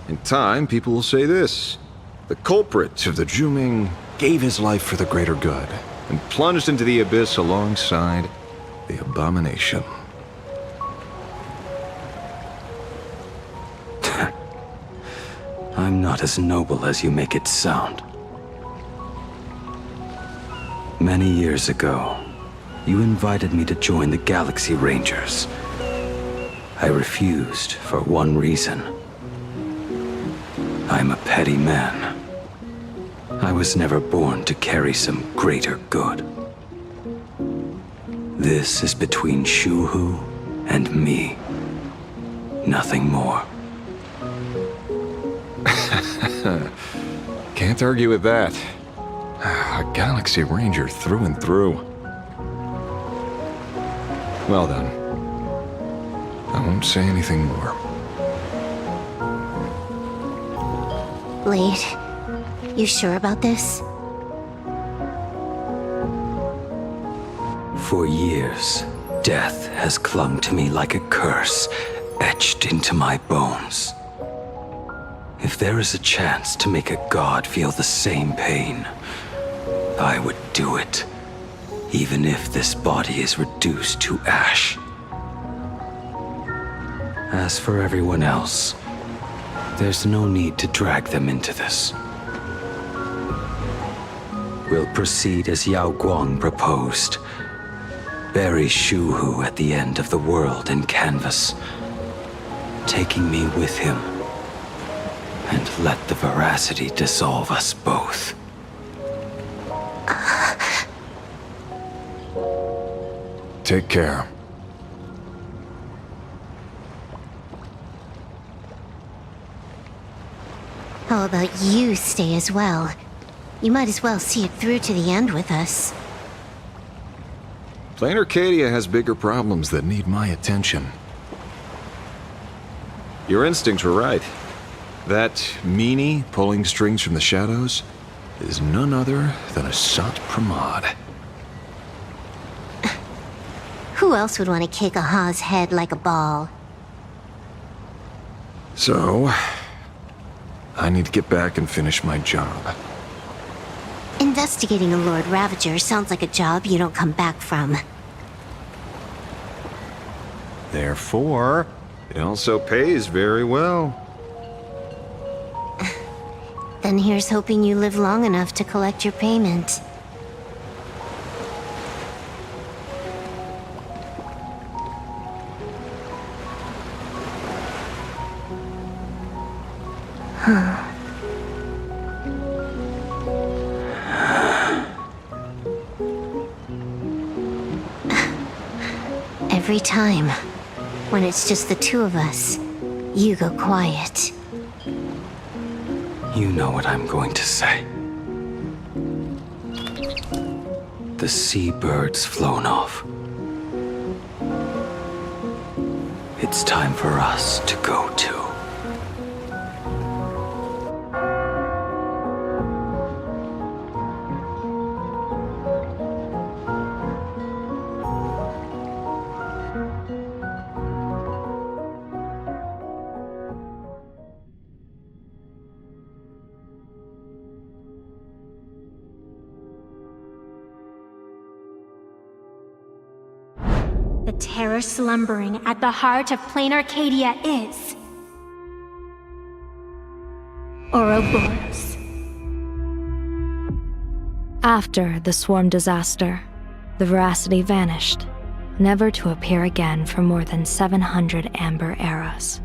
In time, people will say this. The culprit of the Juming gave his life for the greater good, and plunged into the abyss alongside the abomination. I'm not as noble as you make it sound. Many years ago, you invited me to join the Galaxy Rangers. I refused for one reason. I'm a petty man. I was never born to carry some greater good. This is between Shuhu and me. Nothing more. Can't argue with that. A Galaxy Ranger through and through. Well then, I won't say anything more. Blade, you sure about this? For years, death has clung to me like a curse, etched into my bones. If there is a chance to make a god feel the same pain, I would do it, even if this body is reduced to ash. As for everyone else, there's no need to drag them into this. We'll proceed as Yao Guang proposed. Bury Shuhu at the end of the world in canvas, taking me with him, and let the veracity dissolve us both. Take care. How about you stay as well? You might as well see it through to the end with us. Plain Arcadia has bigger problems that need my attention. Your instincts were right. That meanie pulling strings from the shadows is none other than a Sant Pramod. Who else would want to kick a Ha's head like a ball? So, I need to get back and finish my job. Investigating a Lord Ravager sounds like a job you don't come back from. Therefore, it also pays very well. Then here's hoping you live long enough to collect your payment. Every time, when it's just the two of us, you go quiet. You know what I'm going to say. The seabird's flown off. It's time for us to go too. The terror slumbering at the heart of plain Arcadia is... Ouroboros. After the swarm disaster, the veracity vanished, never to appear again for more than 700 Amber eras.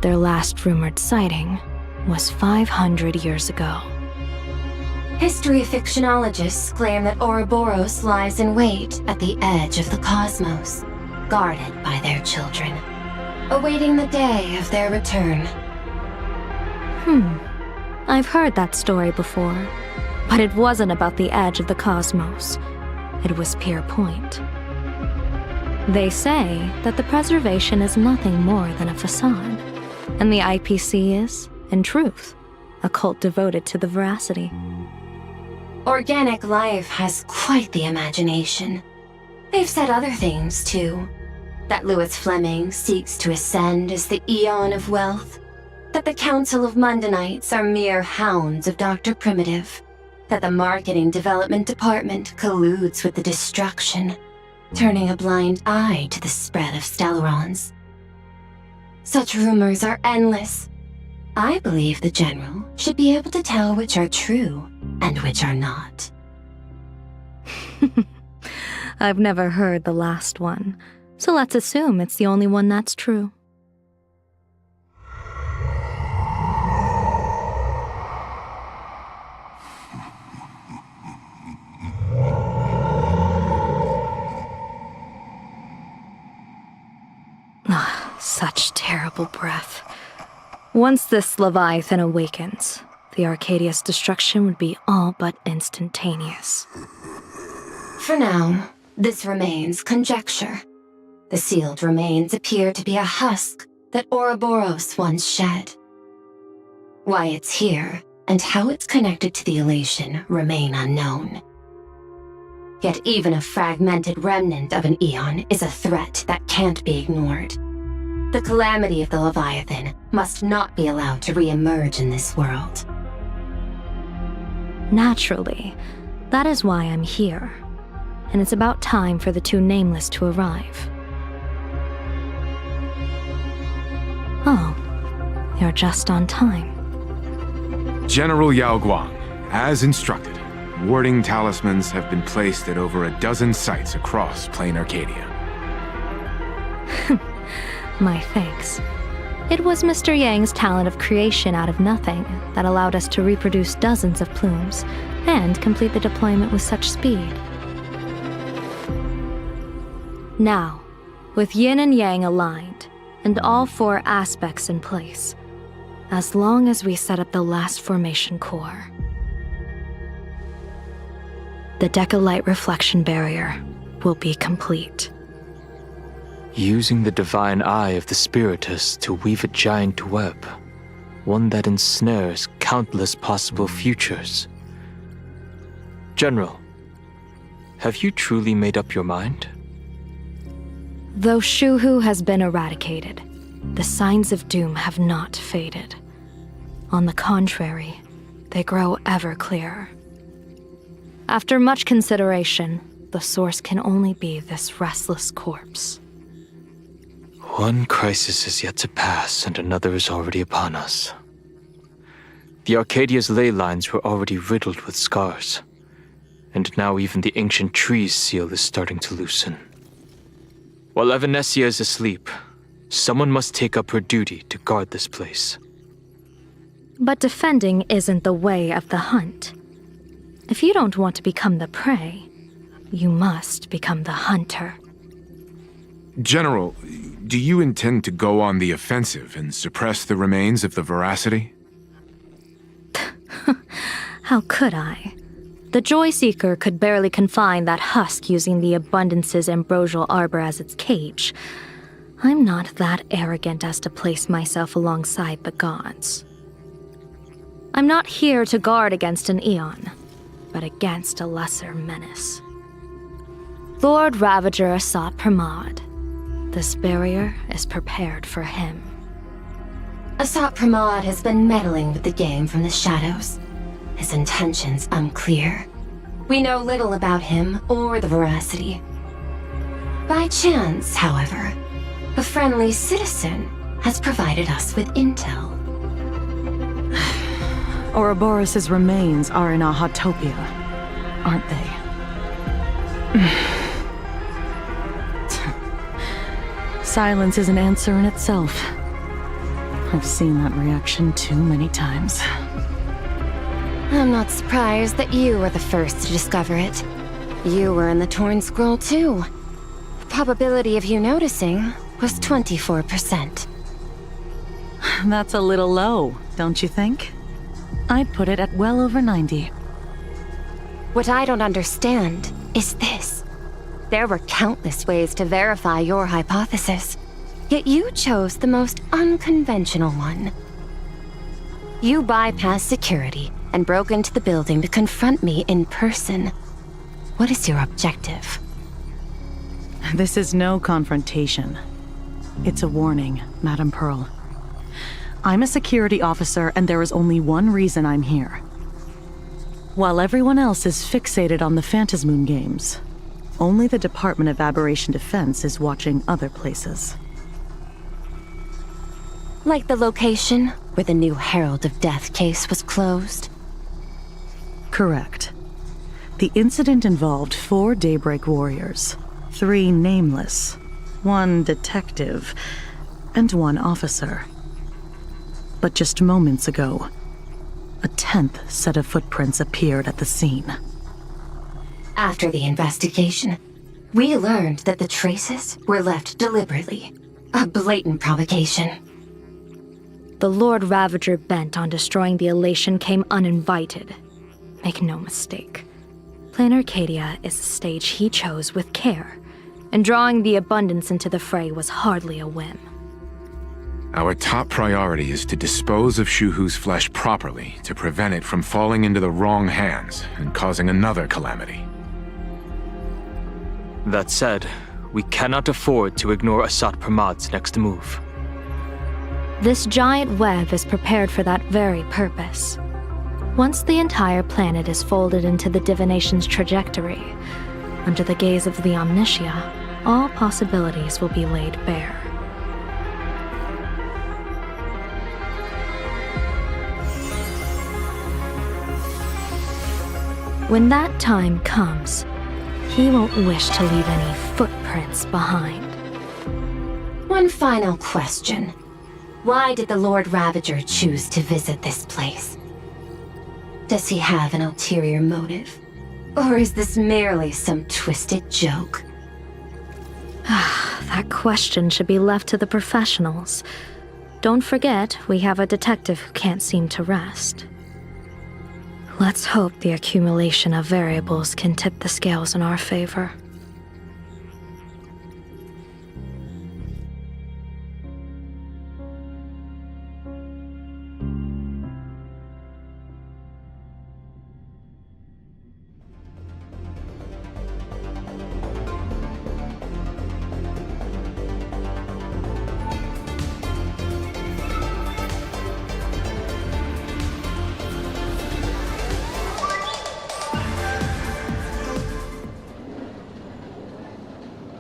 Their last rumored sighting was 500 years ago. History fictionologists claim that Ouroboros lies in wait at the edge of the cosmos, guarded by their children, awaiting the day of their return. I've heard that story before, but it wasn't about the edge of the cosmos. it was pure point. They say that the preservation is nothing more than a facade, and the IPC is, in truth, a cult devoted to the veracity. Organic life has quite the imagination. They've said other things, too. That Louis Fleming seeks to ascend as the Eon of Wealth. That the Council of Mundanites are mere hounds of Dr. Primitive. That the Marketing Development Department colludes with the destruction, turning a blind eye to the spread of Stellarons. Such rumors are endless. I believe the General should be able to tell which are true and which are not. I've never heard the last one, so let's assume it's the only one that's true. Such terrible breath. Once this Leviathan awakens, the Arcadia's destruction would be all but instantaneous. For now, this remains conjecture. The sealed remains appear to be a husk that Ouroboros once shed. Why it's here, and how it's connected to the elation, remain unknown. Yet even a fragmented remnant of an Eon is a threat that can't be ignored. The calamity of the Leviathan must not be allowed to re-emerge in this world. Naturally, that is why I'm here. And it's about time for the two Nameless to arrive. Oh, you're just on time. General Yao Guang, as instructed, warding talismans have been placed at over a dozen sites across Plain Arcadia. My thanks. It was Mr. Yang's talent of creation out of nothing that allowed us to reproduce dozens of plumes and complete the deployment with such speed. Now, with Yin and Yang aligned, and all four aspects in place, as long as we set up the last formation core, the Decalight reflection barrier will be complete. Using the divine eye of the Spiritus to weave a giant web, one that ensnares countless possible futures. General, have you truly made up your mind? Though Shuhu has been eradicated, the signs of doom have not faded. On the contrary, they grow ever clearer. After much consideration, the source can only be this restless corpse. One crisis is yet to pass, and another is already upon us. The Arcadia's ley lines were already riddled with scars, and now even the ancient tree's seal is starting to loosen. While Evanesia is asleep, someone must take up her duty to guard this place. But defending isn't the way of the hunt. If you don't want to become the prey, you must become the hunter. General, do you intend to go on the offensive and suppress the remains of the veracity? How could I? The Joy Seeker could barely confine that husk using the Abundance's ambrosial arbor as its cage. I'm not that arrogant as to place myself alongside the gods. I'm not here to guard against an Eon, but against a lesser menace. Lord Ravager Asat Pramod. This barrier is prepared for him. Asat Pramod has been meddling with the game from the shadows. His intentions unclear. We know little about him or the veracity. By chance, however, a friendly citizen has provided us with intel. Ouroboros' remains are in Ahatopia, aren't they? Silence is an answer in itself. I've seen that reaction too many times. I'm not surprised that you were the first to discover it. You were in the Torn Scroll too. The probability of you noticing was 24%. That's a little low, don't you think? I'd put it at well over 90. What I don't understand is this. There were countless ways to verify your hypothesis, yet you chose the most unconventional one. You bypassed security and broke into the building to confront me in person. What is your objective? This is no confrontation. It's a warning, Madam Pearl. I'm a security officer, and there is only one reason I'm here. While everyone else is fixated on the Phantasmoon games, only the Department of Aberration Defense is watching other places. Like the location where the new Herald of Death case was closed? Correct. The incident involved 4 Daybreak warriors, 3 nameless, 1 detective, and 1 officer. But just moments ago, a 10th set of footprints appeared at the scene. After the investigation, we learned that the traces were left deliberately. A blatant provocation. The Lord Ravager bent on destroying the Elation came uninvited. Make no mistake. Planar Arcadia is a stage he chose with care, and drawing the Abundance into the fray was hardly a whim. Our top priority is to dispose of Shuhu's flesh properly to prevent it from falling into the wrong hands and causing another calamity. That said, we cannot afford to ignore Asat Pramad's next move. This giant web is prepared for that very purpose. Once the entire planet is folded into the divination's trajectory, under the gaze of the Omnitia, all possibilities will be laid bare. When that time comes, he won't wish to leave any footprints behind. One final question. Why did the Lord Ravager choose to visit this place? Does he have an ulterior motive? Or is this merely some twisted joke? That question should be left to the professionals. Don't forget, we have a detective who can't seem to rest. Let's hope the accumulation of variables can tip the scales in our favor.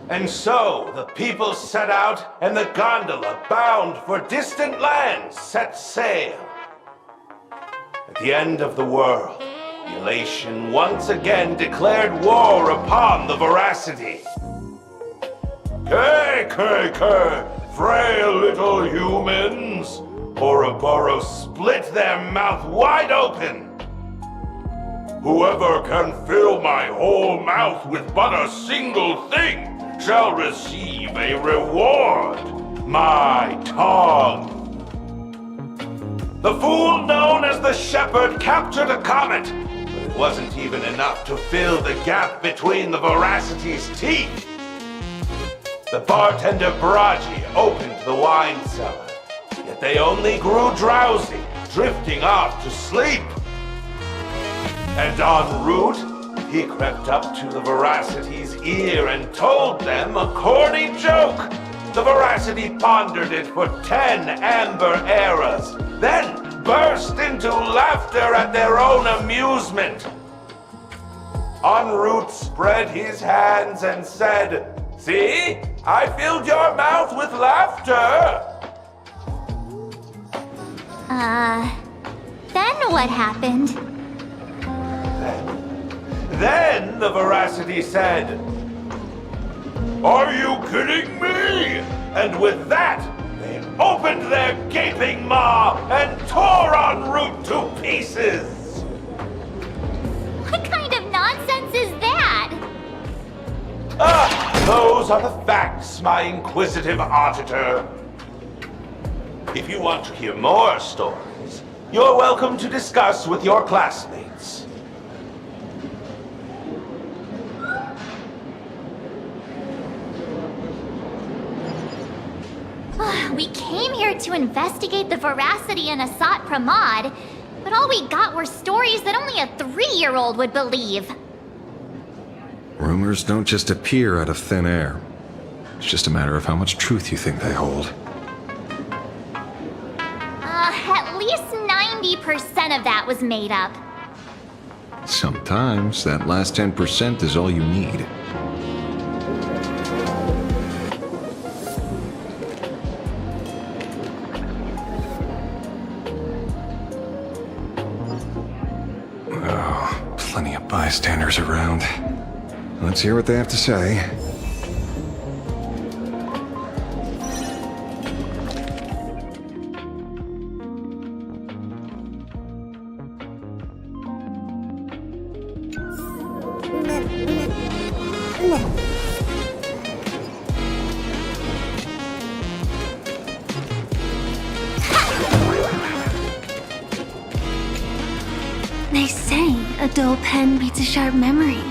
And so the people set out, and the gondola, bound for distant lands, set sail. At the end of the world, the Elation once again declared war upon the Veracity. Frail little humans! Ouroboros split their mouth wide open. Whoever can fill my whole mouth with but a single thing shall receive a reward, my tongue. The fool known as the Shepherd captured a comet, but it wasn't even enough to fill the gap between the Veracity's teeth. The bartender Baraji opened the wine cellar, yet they only grew drowsy, drifting off to sleep. And en route, he crept up to the Veracity's ear and told them a corny joke. The Veracity pondered it for 10 amber eras, then burst into laughter at their own amusement. En route spread his hands and said, "See, I filled your mouth with laughter." Then what happened? Then the Veracity said, "Are you kidding me?" And with that, they opened their gaping maw and tore en route to pieces. What kind of nonsense is that? Those are the facts, my inquisitive auditor. If you want to hear more stories, you're welcome to discuss with your classmates. We came here to investigate the veracity in Asat Pramod, but all we got were stories that only a 3-year-old would believe. Rumors don't just appear out of thin air. It's just a matter of how much truth you think they hold. At least 90% of that was made up. Sometimes that last 10% is all you need. Oh, plenty of bystanders around. Let's hear what they have to say. They say a dull pen beats a sharp memory.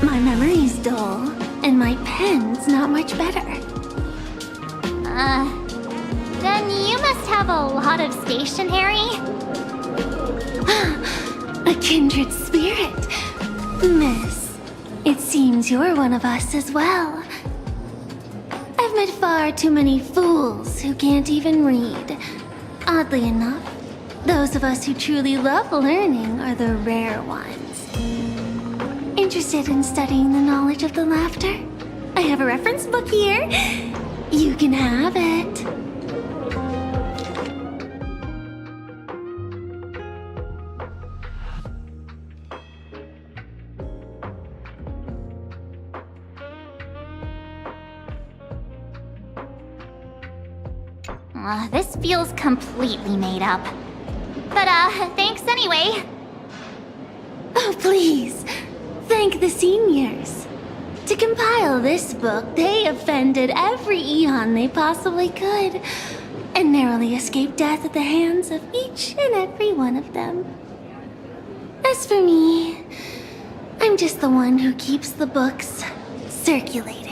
My memory's dull, and my pen's not much better. Then you must have a lot of stationery? A kindred spirit. Miss, it seems you're one of us as well. I've met far too many fools who can't even read. Oddly enough, those of us who truly love learning are the rare ones. Interested in studying the knowledge of the laughter? I have a reference book here. You can have it. This feels completely made up. But, thanks anyway. Oh, please. Thank the seniors. To compile this book, they offended every eon they possibly could, and narrowly escaped death at the hands of each and every one of them. As for me, I'm just the one who keeps the books circulating.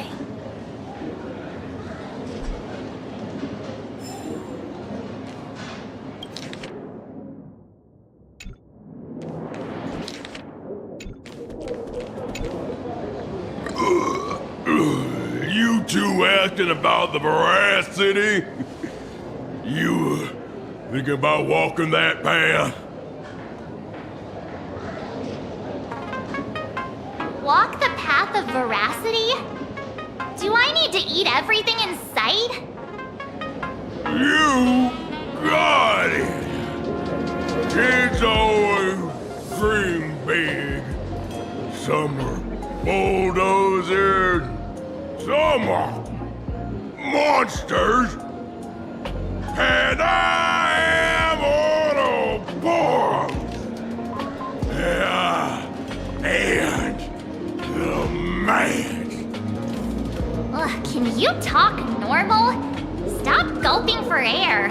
You two asking about the veracity? You thinking about walking that path? Walk the path of veracity? Do I need to eat everything in sight? You got it! Kids always dream big. Some are bulldozers, some are monsters, and I am Autobots! And the man. Ugh, can you talk normal? Stop gulping for air.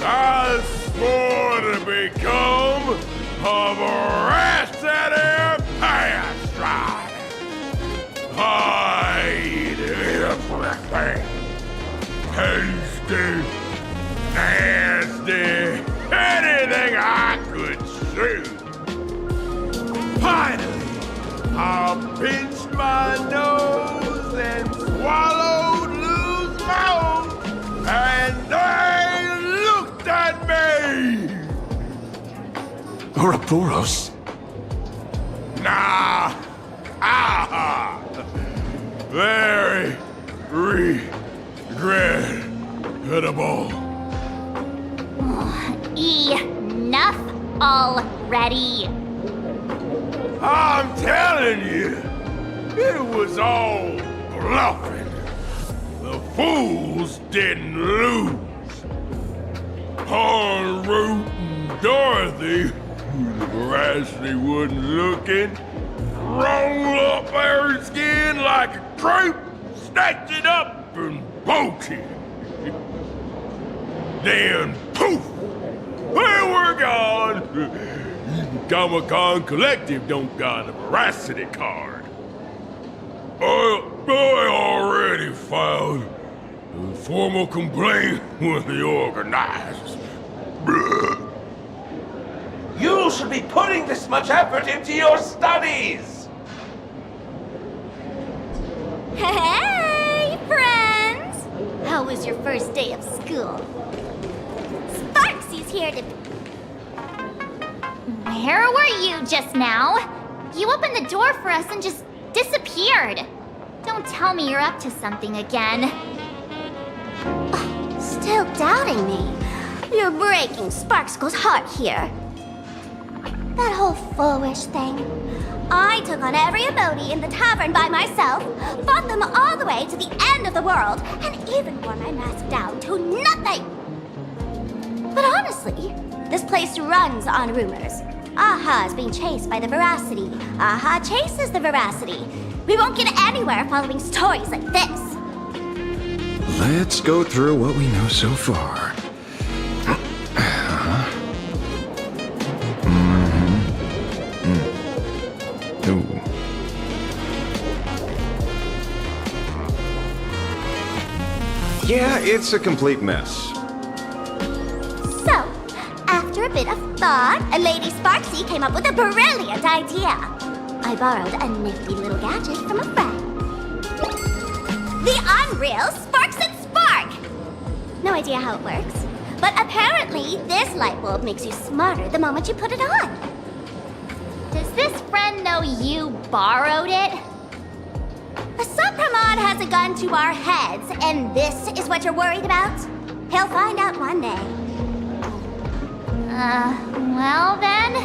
I swore to become a veracity pastrider. I eat everything. Tasty, nasty, anything I could see. Finally, I pinched my nose and swallowed loose mouth, and they looked at me. Ouroboros? Nah. Ah. Very regrettable. Enough already. I'm telling you, it was all bluffing. The fools didn't lose. En route and Dorothy, the veracity wasn't looking, roll up her skin like a crepe, snatch it up and poke it. Then poof, they were gone. Even Comic-Con Collective don't got a veracity card. I already found formal complaint will be organized. You should be putting this much effort into your studies! Hey, friends! How was your first day of school? Sparksy's here to... Where were you just now? You opened the door for us and just disappeared. Don't tell me you're up to something again. Still doubting me? You're breaking Sparkskull's heart here. That whole foolish thing. I took on every emoji in the tavern by myself, fought them all the way to the end of the world, and even wore my mask down to nothing! But honestly, this place runs on rumors. Aha is being chased by the Veracity. Aha chases the Veracity. We won't get anywhere following stories like this. Let's go through what we know so far. Ooh. Yeah, it's a complete mess. So, after a bit of thought, Lady Sparksy came up with a brilliant idea. I borrowed a nifty little gadget from a friend. The Unreal Sparks and Spark! No idea how it works, but apparently this light bulb makes you smarter the moment you put it on. Does this friend know you borrowed it? Sapramon has a gun to our heads, and this is what you're worried about? He'll find out one day. Well then,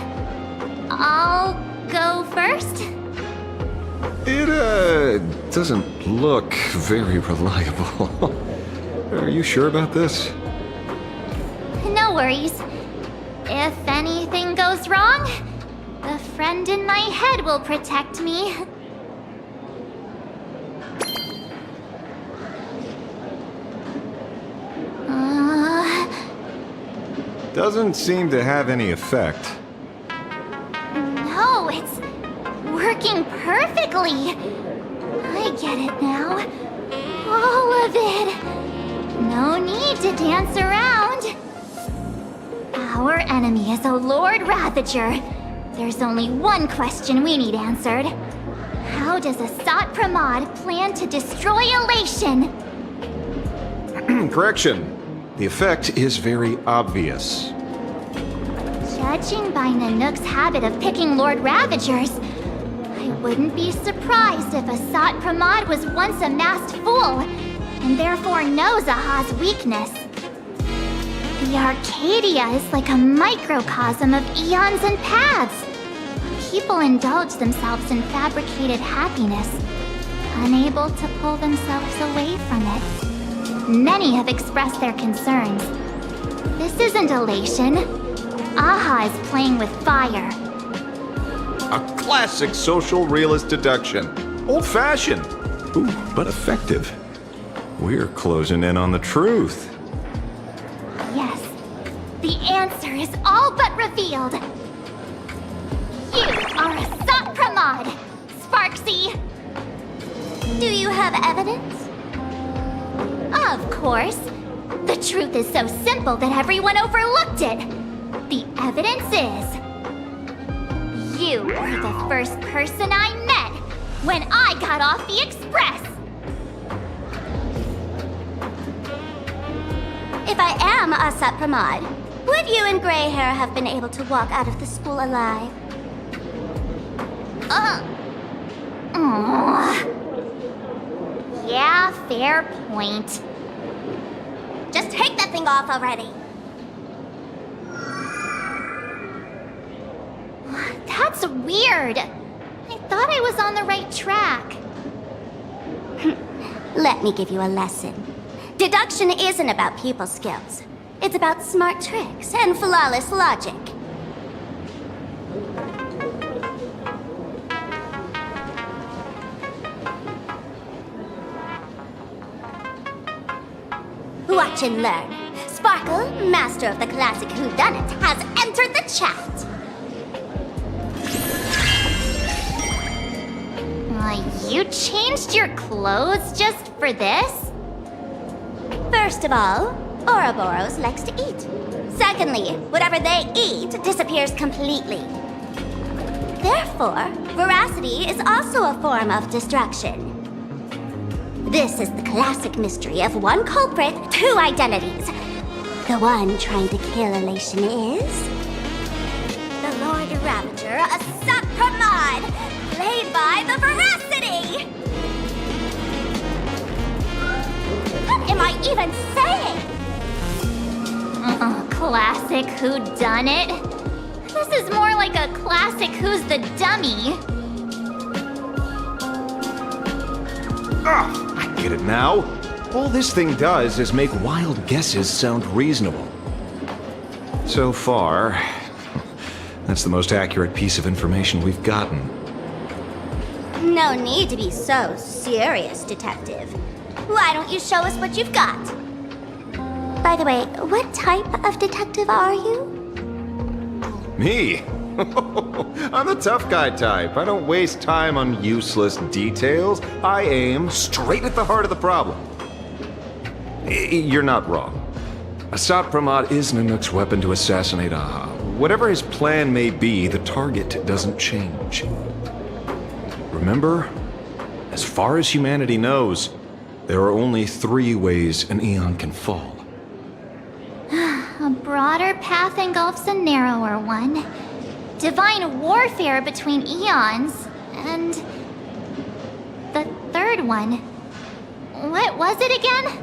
I'll go first. It, doesn't look very reliable. Are you sure about this? No worries. If anything goes wrong, the friend in my head will protect me. Doesn't seem to have any effect. No, it's working perfectly. I get it now. All of it. No need to dance around. Our enemy is a Lord Ravager. There's only one question we need answered. How does Asat Pramod plan to destroy Elation? Correction. The effect is very obvious. Judging by Nanook's habit of picking Lord Ravagers, I wouldn't be surprised if Asat Pramod was once a masked fool, and therefore knows Aha's weakness. The Arcadia is like a microcosm of eons and paths. People indulge themselves in fabricated happiness, unable to pull themselves away from it. Many have expressed their concerns. This isn't elation. Aha is playing with fire. A classic social realist deduction. Old-fashioned. Ooh, but effective. We're closing in on the truth. Yes, the answer is all but revealed. You are Asat Pramod, Sparksy. Do you have evidence? Of course. The truth is so simple that everyone overlooked it. The evidence is... you were the first person I met when I got off the express. If I am Asat Pramod, would you and Grey Hair have been able to walk out of the school alive? Yeah, fair point. Just take that thing off already. That's weird. I thought I was on the right track. Let me give you a lesson. Deduction isn't about people skills. It's about smart tricks and flawless logic. Watch and learn. Sparkle, master of the classic whodunit, has entered the chat. You changed your clothes just for this? First of all, Ouroboros likes to eat. Secondly, whatever they eat disappears completely. Therefore, veracity is also a form of destruction. This is the classic mystery of one culprit, two identities. The one trying to kill Elation is... the Lord Ravager, a Sapramod, played by the Veracity! What am I even saying? Classic whodunit? This is more like a classic Who's the Dummy. Ah, I get it now. All this thing does is make wild guesses sound reasonable. So far, that's the most accurate piece of information we've gotten. No need to be so serious, Detective. Why don't you show us what you've got? By the way, what type of detective are you? Me? I'm the tough guy type. I don't waste time on useless details. I aim straight at the heart of the problem. You're not wrong. Assad Pramod is Nanook's weapon to assassinate Aha. Whatever his plan may be, the target doesn't change. Remember, as far as humanity knows, there are only 3 ways an Eon can fall. A broader path engulfs a narrower one. Divine warfare between eons, and... the third one. What was it again?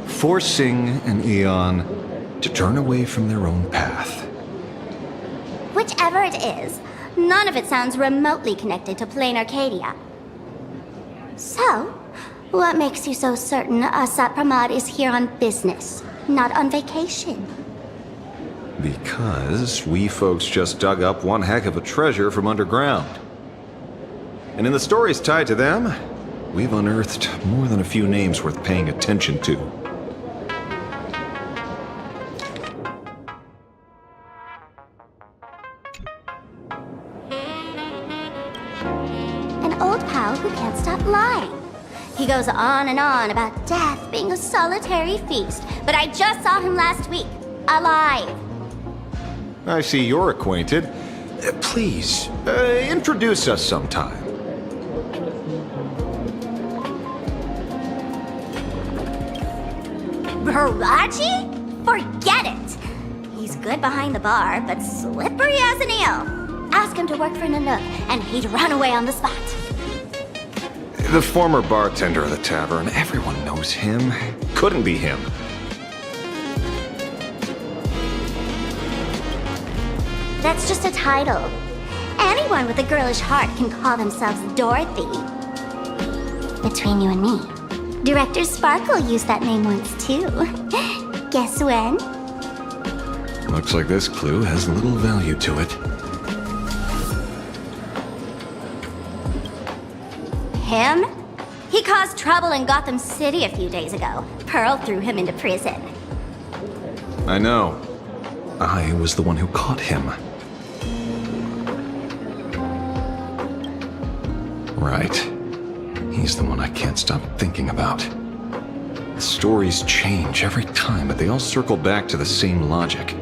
Forcing an Eon to turn away from their own path. Whichever it is, none of it sounds remotely connected to Plain Arcadia. So, what makes you so certain Assad Pramod is here on business, not on vacation? Because we folks just dug up one heck of a treasure from underground. And in the stories tied to them, we've unearthed more than a few names worth paying attention to. An old pal who can't stop lying. He goes on and on about death being a solitary feast, but I just saw him last week, alive. I see you're acquainted. Please, introduce us sometime. Baraji? Forget it! He's good behind the bar, but slippery as an eel. Ask him to work for Nanook, and he'd run away on the spot. The former bartender of the tavern, everyone knows him. Couldn't be him. That's just a title. Anyone with a girlish heart can call themselves Dorothy. Between you and me, Director Sparkle used that name once too. Guess when? Looks like this clue has little value to it. Him? He caused trouble in Gotham City a few days ago. Pearl threw him into prison. I know. I was the one who caught him. Right. He's the one I can't stop thinking about. The stories change every time, but they all circle back to the same logic.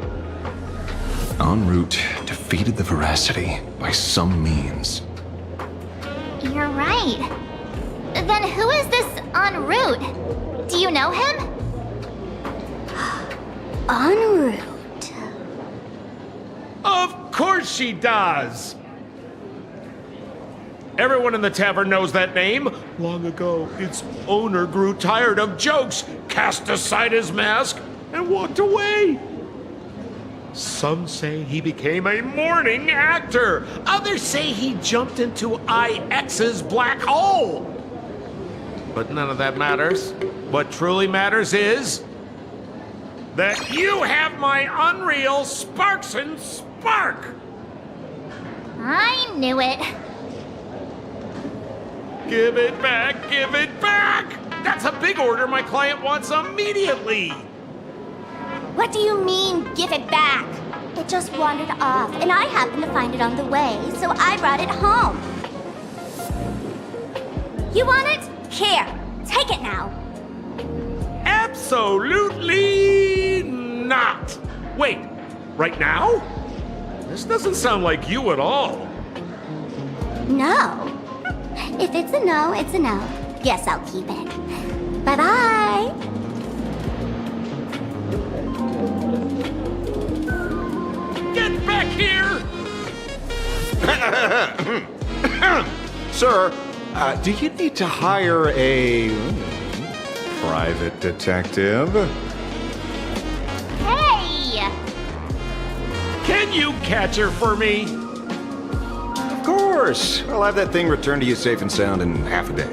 En route defeated the Veracity by some means. You're right. Then who is this en route? Do you know him? En route? Of course she does! Everyone in the tavern knows that name. Long ago, its owner grew tired of jokes, cast aside his mask, and walked away. Some say he became a mourning actor. Others say he jumped into IX's black hole. But none of that matters. What truly matters is that you have my unreal Sparks and Spark! I knew it. Give it back! Give it back! That's a big order my client wants immediately! What do you mean, give it back? It just wandered off, and I happened to find it on the way, so I brought it home. You want it? Here, take it now. Absolutely not! Wait, right now? This doesn't sound like you at all. No. If it's a no, it's a no. Guess I'll keep it. Bye-bye. Get back here! Sir, do you need to hire a private detective? Hey! Can you catch her for me? Of course. I'll have that thing returned to you safe and sound in half a day.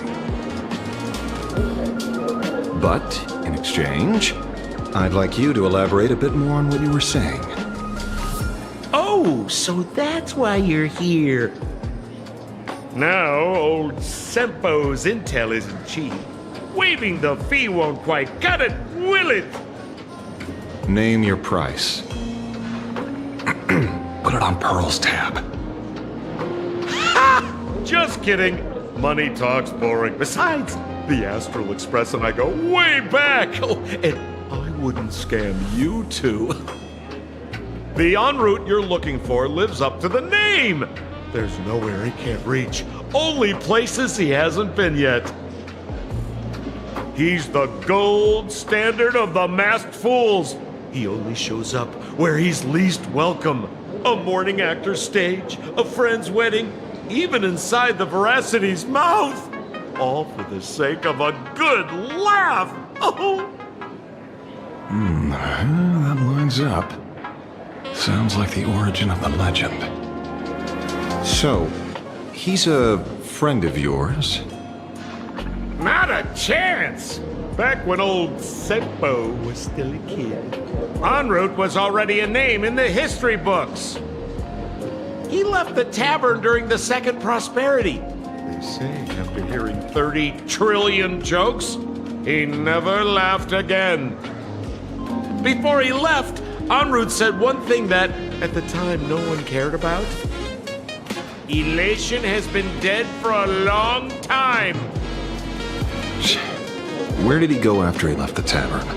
But, in exchange, I'd like you to elaborate a bit more on what you were saying. Oh, so that's why you're here. Now, old Sempo's intel isn't cheap. Waiving the fee won't quite cut it, will it? Name your price. Put it on Pearl's tab. Ha! Just kidding. Money talks boring. Besides, the Astral Express and I go way back. Oh, and I wouldn't scam you two. The en route you're looking for lives up to the name. There's nowhere he can't reach. Only places he hasn't been yet. He's the gold standard of the masked fools. He only shows up where he's least welcome. A morning actor's stage, a friend's wedding, even inside the Veracity's mouth. All for the sake of a good laugh. Oh. That lines up. Sounds like the origin of the legend. So, he's a friend of yours? Not a chance! Back when old Sempo was still a kid, en route was already a name in the history books. He left the tavern during the Second Prosperity. They say after hearing 30 trillion jokes, he never laughed again. Before he left, en route said one thing that, at the time, no one cared about. Elation has been dead for a long time. Where did he go after he left the tavern?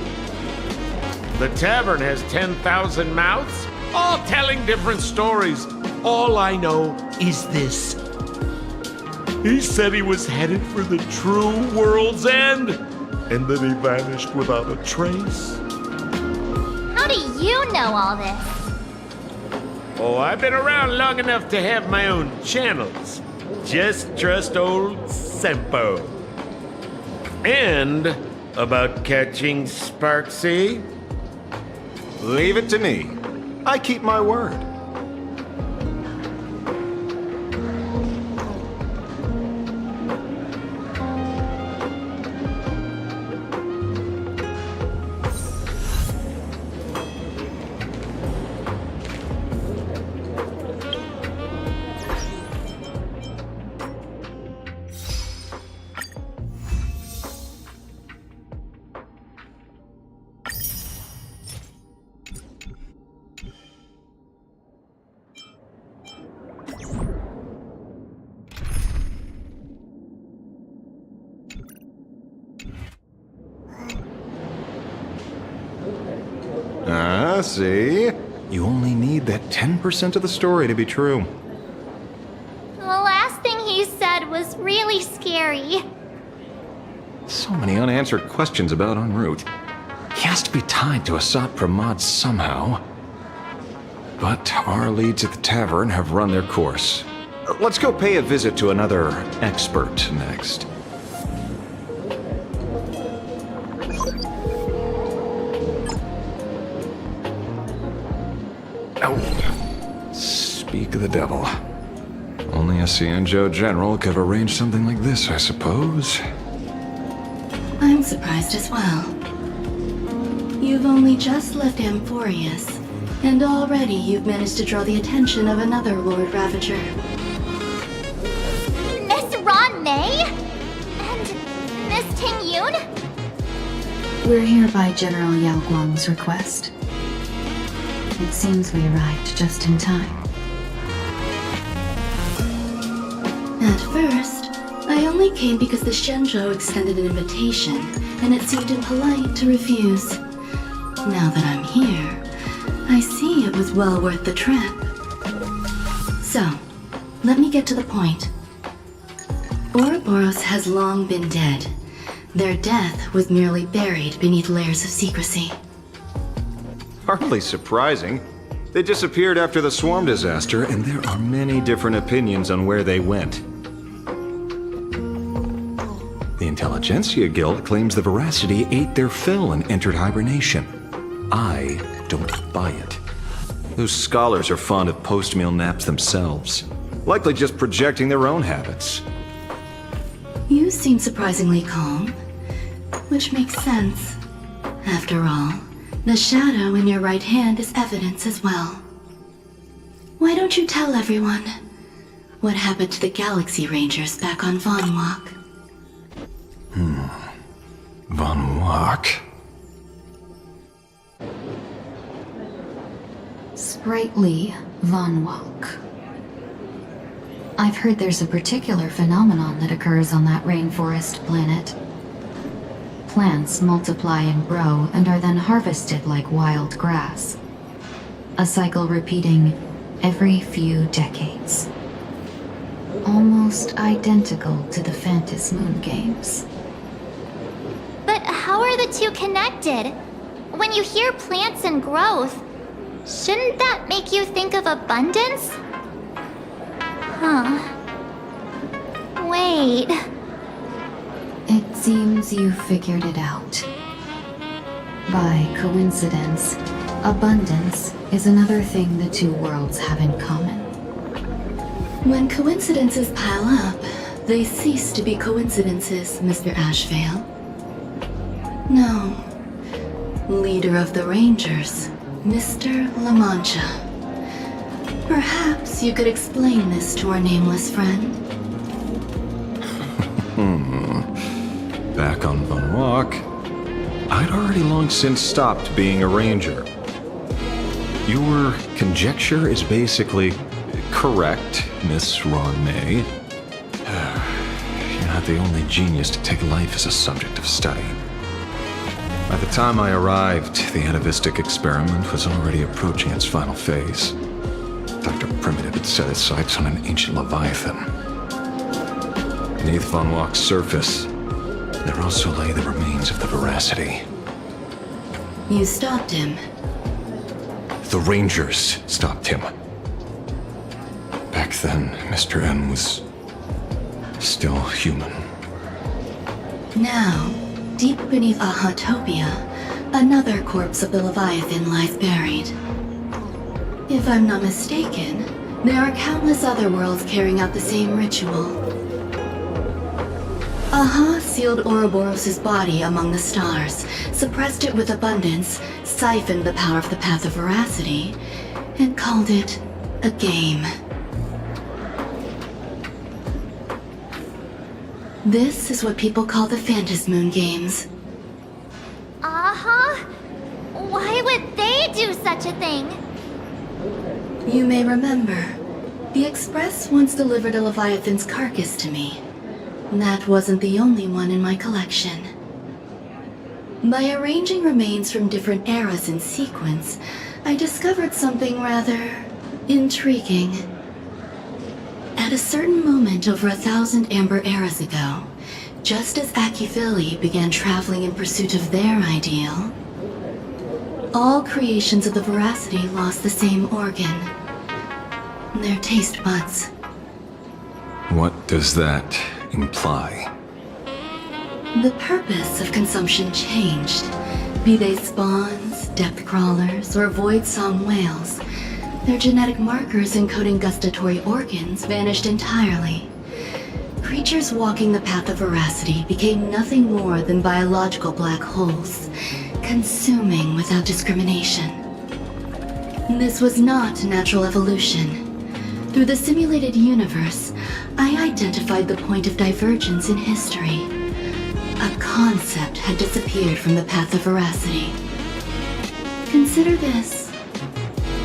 The tavern has 10,000 mouths, all telling different stories. All I know is this. He said he was headed for the true world's end, and then he vanished without a trace. How do you know all this? Oh, I've been around long enough to have my own channels. Just trust old Sempo. And about catching Sparksy? Leave it to me. I keep my word. See? You only need that 10% of the story to be true. The last thing he said was really scary. So many unanswered questions about en route. He has to be tied to Asat Pramod somehow. But our leads at the tavern have run their course. Let's go pay a visit to another expert next. Speak of the devil. Only a Cianjo general could have arranged something like this, I suppose. I'm surprised as well. You've only just left Amphorius, and already you've managed to draw the attention of another Lord Ravager. Miss Ron May? And Miss Ting Yun? We're here by General Yao Guang's request. It seems we arrived just in time. At first, I only came because the Shenzhou extended an invitation, and it seemed impolite to refuse. Now that I'm here, I see it was well worth the trip. So, let me get to the point. Ouroboros has long been dead. Their death was merely buried beneath layers of secrecy. Hardly surprising. They disappeared after the swarm disaster, and there are many different opinions on where they went. The Intelligentsia Guild claims the Veracity ate their fill and entered hibernation. I don't buy it. Those scholars are fond of post-meal naps themselves, likely just projecting their own habits. You seem surprisingly calm, which makes sense. After all, the shadow in your right hand is evidence as well. Why don't you tell everyone what happened to the Galaxy Rangers back on Von Walk? Von Walk? Sprightly Von Walk. I've heard there's a particular phenomenon that occurs on that rainforest planet. Plants multiply and grow and are then harvested like wild grass. A cycle repeating every few decades. Almost identical to the Phantom Moon games. But how are the two connected? When you hear plants and growth, shouldn't that make you think of abundance? Huh. Wait. It seems you figured it out. By coincidence, abundance is another thing the two worlds have in common. When coincidences pile up, they cease to be coincidences, Mr. Ashvale. No. Leader of the Rangers, Mr. La Mancha. Perhaps you could explain this to our nameless friend. Back on Von Walk, I'd already long since stopped being a ranger. Your conjecture is basically correct, Miss Ron May. You're not the only genius to take life as a subject of study. By the time I arrived, the atavistic experiment was already approaching its final phase. Dr. Primitive had set his sights on an ancient Leviathan. Beneath Von Walk's surface, there also lay the remains of the Veracity. You stopped him. The Rangers stopped him. Back then, Mr. N was still human. Now, deep beneath Ahatopia, another corpse of the Leviathan lies buried. If I'm not mistaken, there are countless other worlds carrying out the same ritual. Aha sealed Ouroboros' body among the stars, suppressed it with abundance, siphoned the power of the Path of Veracity, and called it a game. This is what people call the Phantom Moon games. Uh-huh. Why would they do such a thing? You may remember, the Express once delivered a Leviathan's carcass to me. That wasn't the only one in my collection. By arranging remains from different eras in sequence, I discovered something rather intriguing. At a certain moment over 1,000 Amber eras ago, just as Akifili began traveling in pursuit of their ideal, all creations of the Veracity lost the same organ. Their taste buds. What does that imply? The purpose of consumption changed. Be they spawns, depth crawlers, or void-song whales, their genetic markers encoding gustatory organs vanished entirely. Creatures walking the path of Veracity became nothing more than biological black holes, consuming without discrimination. This was not natural evolution. Through the simulated universe, I identified the point of divergence in history. A concept had disappeared from the path of Veracity. Consider this.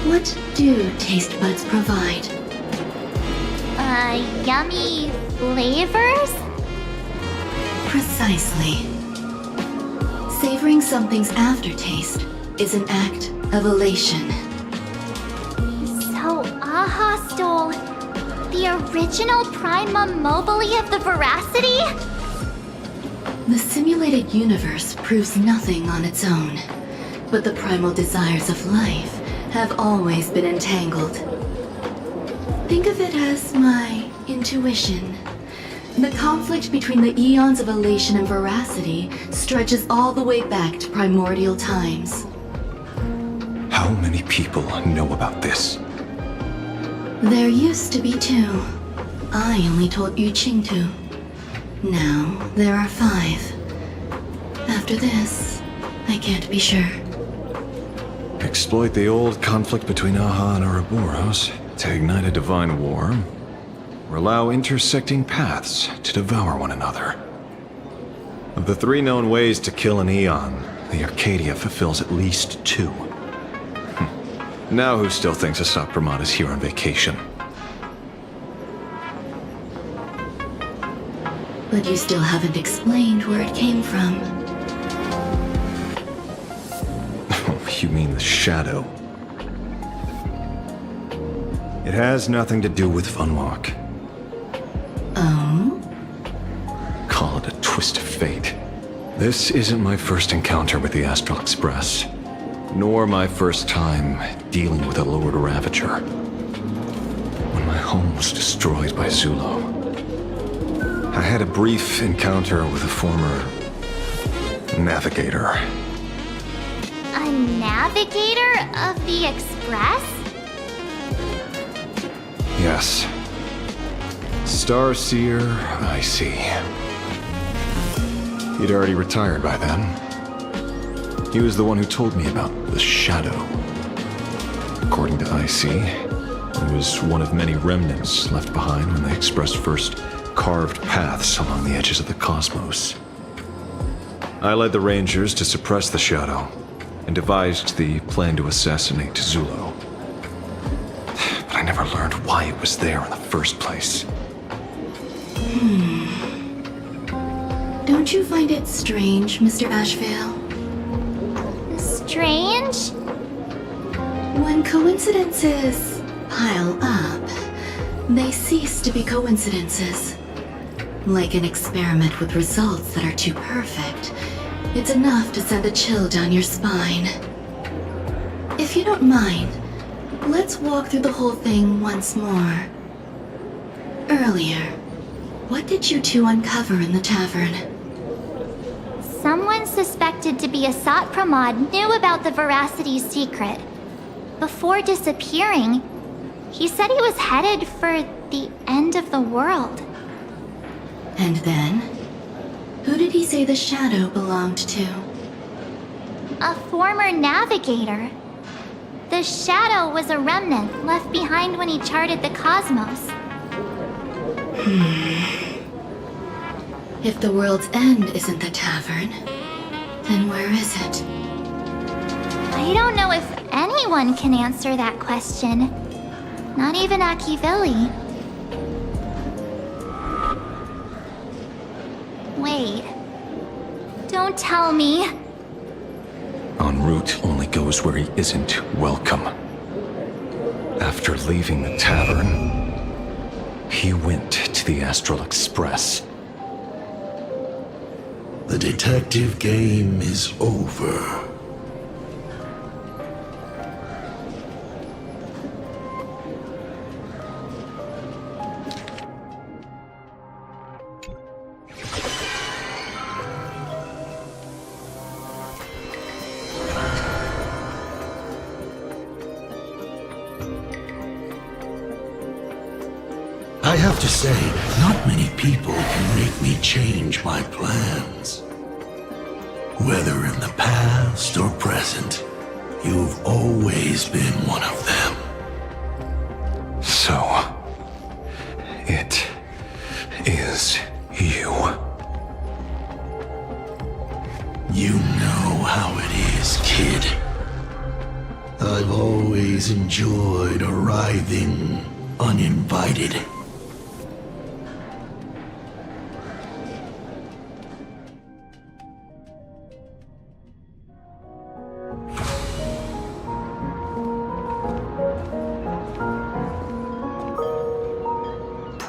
What do taste buds provide? Yummy flavors? Precisely. Savoring something's aftertaste is an act of elation. So, Aha stole the original primum mobile of the Veracity? The simulated universe proves nothing on its own, but the primal desires of life have always been entangled. Think of it as my intuition. The conflict between the eons of elation and veracity stretches all the way back to primordial times. How many people know about this? There used to be 2. I only told Yu Qing 2. Now, there are 5. After this, I can't be sure. Exploit the old conflict between Aha and Ouroboros to ignite a divine war, or allow intersecting paths to devour one another. Of the 3 known ways to kill an Eon, the Arcadia fulfills at least 2. Now who still thinks Asat Pramod is here on vacation? But you still haven't explained where it came from. You mean the shadow? It has nothing to do with Funwalk. Oh? Call it a twist of fate. This isn't my first encounter with the Astral Express, nor my first time dealing with a Lord Ravager. When my home was destroyed by Zulo, I had a brief encounter with a former navigator. A navigator of the Express? Yes. Starseer, I see. He'd already retired by then. He was the one who told me about the Shadow. According to IC, it was one of many remnants left behind when the Express first carved paths along the edges of the cosmos. I led the Rangers to suppress the Shadow, and devised the plan to assassinate Zulo. But I never learned why it was there in the first place. Don't you find it strange, Mr. Ashvale? Strange? When coincidences pile up, they cease to be coincidences. Like an experiment with results that are too perfect, it's enough to send a chill down your spine. If you don't mind, let's walk through the whole thing once more. Earlier, what did you 2 uncover in the tavern? Someone suspected to be Asat Pramod knew about the Veracity's secret. Before disappearing, he said he was headed for the end of the world. And then? Who did he say the Shadow belonged to? A former navigator. The Shadow was a remnant left behind when he charted the cosmos. If the world's end isn't the tavern, then where is it? I don't know if anyone can answer that question. Not even Akivili. Wait. Don't tell me. En route only goes where he isn't welcome. After leaving the tavern, he went to the Astral Express. The detective game is over. I have to say, not many people can make me change my plans. Whether in the past or present, you've always been one of them. So, it is you. You know how it is, kid. I've always enjoyed arriving uninvited.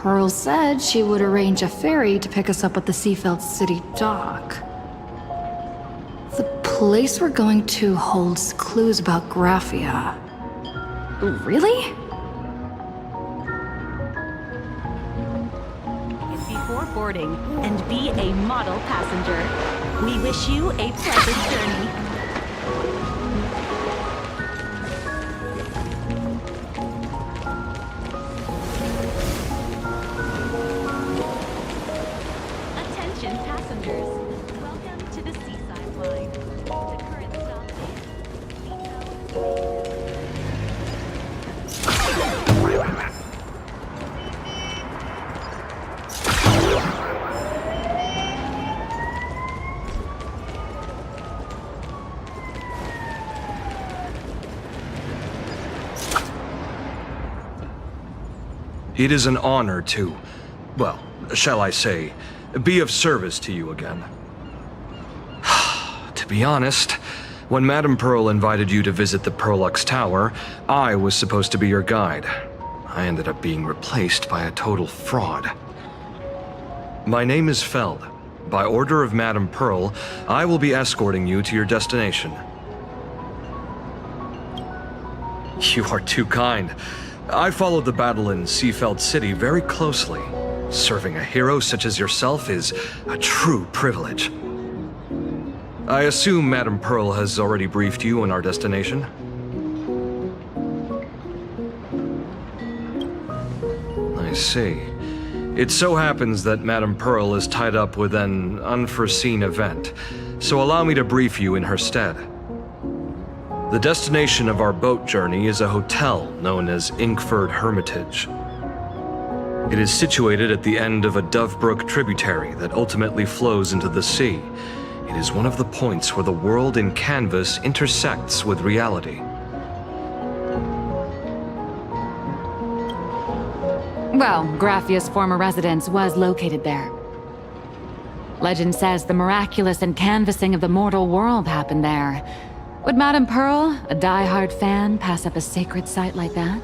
Pearl said she would arrange a ferry to pick us up at the Seafeld City dock. The place we're going to holds clues about Graphia. Really? Before boarding, and be a model passenger. We wish you a pleasant journey. Attention passengers. Welcome to the Seaside Line. The current stop It is an honor to, well, shall I say, be of service to you again. To be honest, when Madame Pearl invited you to visit the Perlux Tower, I was supposed to be your guide. I ended up being replaced by a total fraud. My name is Feld. By order of Madame Pearl, I will be escorting you to your destination. You are too kind. I followed the battle in Seafeld City very closely. Serving a hero such as yourself is a true privilege. I assume Madame Pearl has already briefed you on our destination? I see. It so happens that Madame Pearl is tied up with an unforeseen event, so allow me to brief you in her stead. The destination of our boat journey is a hotel known as Inkford Hermitage. It is situated at the end of a Dovebrook tributary that ultimately flows into the sea. It is one of the points where the world in canvas intersects with reality. Well, Graphia's former residence was located there. Legend says the miraculous encanvassing of the mortal world happened there. Would Madame Pearl, a die-hard fan, pass up a sacred site like that?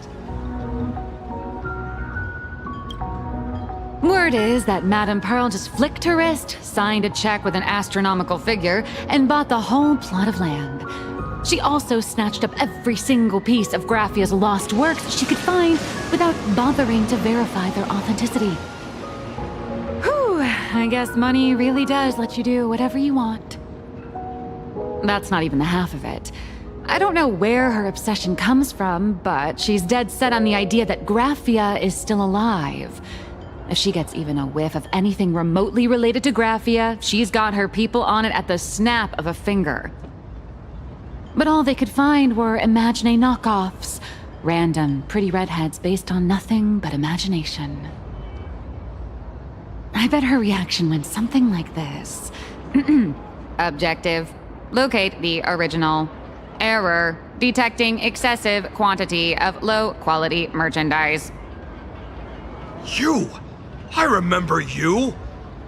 Word is that Madame Pearl just flicked her wrist, signed a check with an astronomical figure, and bought the whole plot of land. She also snatched up every single piece of Graphia's lost works she could find without bothering to verify their authenticity. Whew, I guess money really does let you do whatever you want. That's not even the half of it. I don't know where her obsession comes from, but she's dead set on the idea that Graphia is still alive. If she gets even a whiff of anything remotely related to Graphia, she's got her people on it at the snap of a finger. But all they could find were Imagine knockoffs, random, pretty redheads based on nothing but imagination. I bet her reaction went something like this. Objective. Locate the original. Error. Detecting excessive quantity of low-quality merchandise. You! I remember you!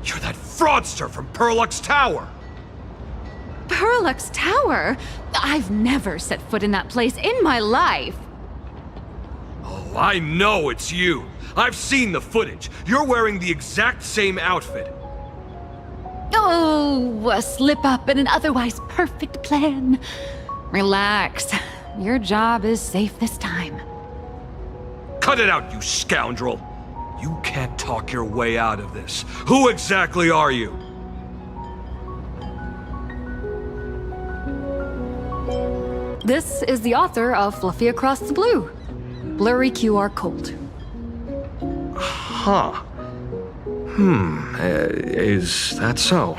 You're that fraudster from Perlux Tower! Perlux Tower? I've never set foot in that place in my life. Oh, I know it's you! I've seen the footage. You're wearing the exact same outfit. Oh, a slip-up in an otherwise perfect plan. Relax. Your job is safe this time. Cut it out, you scoundrel! You can't talk your way out of this. Who exactly are you? This is the author of Fluffy Across the Blue. Blurry QR code. Huh. Is that so?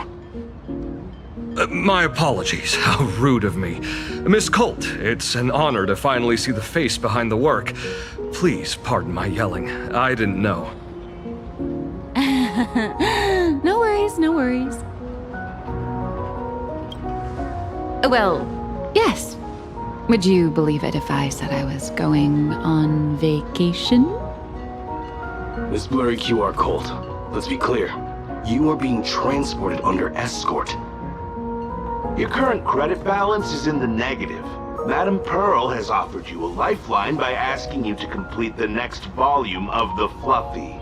My apologies. How rude of me. Miss Colt, it's an honor to finally see the face behind the work. Please pardon my yelling. I didn't know. No worries, no worries. Well, yes. Would you believe it if I said I was going on vacation? Miss Blurry QR Colt, let's be clear. You are being transported under escort. Your current credit balance is in the negative. Madame Pearl has offered you a lifeline by asking you to complete the next volume of the Fluffy.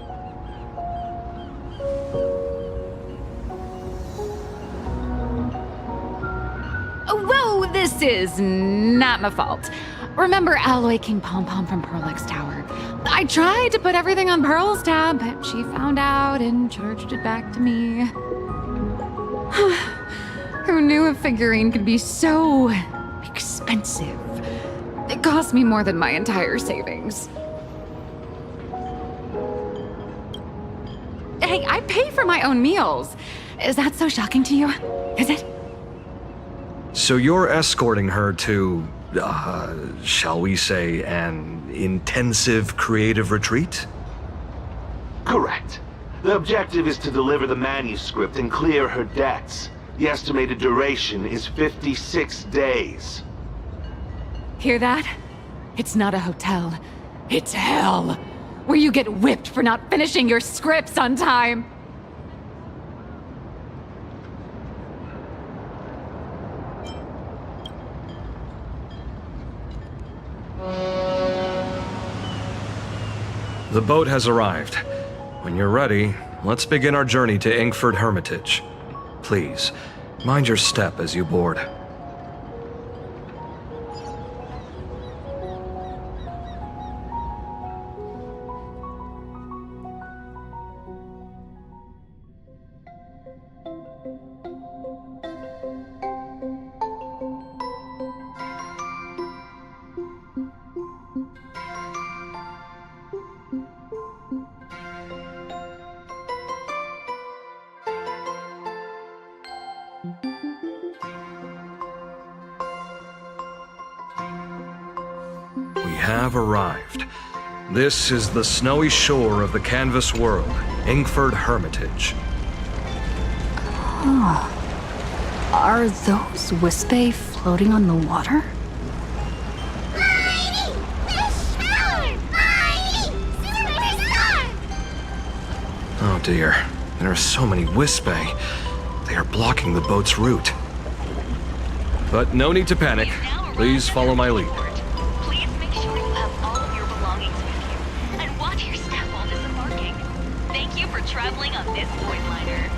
this is not my fault. Remember Alloy King Pom Pom from Pearlix Tower? I tried to put everything on Pearl's tab, but she found out and charged it back to me. Who knew a figurine could be so expensive? It cost me more than my entire savings. Hey, I pay for my own meals. Is that so shocking to you? Is it? So you're escorting her to, shall we say, an intensive creative retreat? Correct. The objective is to deliver the manuscript and clear her debts. The estimated duration is 56 days. Hear that? It's not a hotel. It's hell. Where you get whipped for not finishing your scripts on time. The boat has arrived. When you're ready, let's begin our journey to Inkford Hermitage. Please, mind your step as you board. We have arrived. This is the snowy shore of the canvas world, Inkford Hermitage. Oh. Are those Wispae floating on the water? Oh dear, there are so many Wispae. They are blocking the boat's route. But no need to panic. Please follow my lead. Please make sure you have all of your belongings with you, and watch your step while disembarking. Thank you for traveling on this void liner.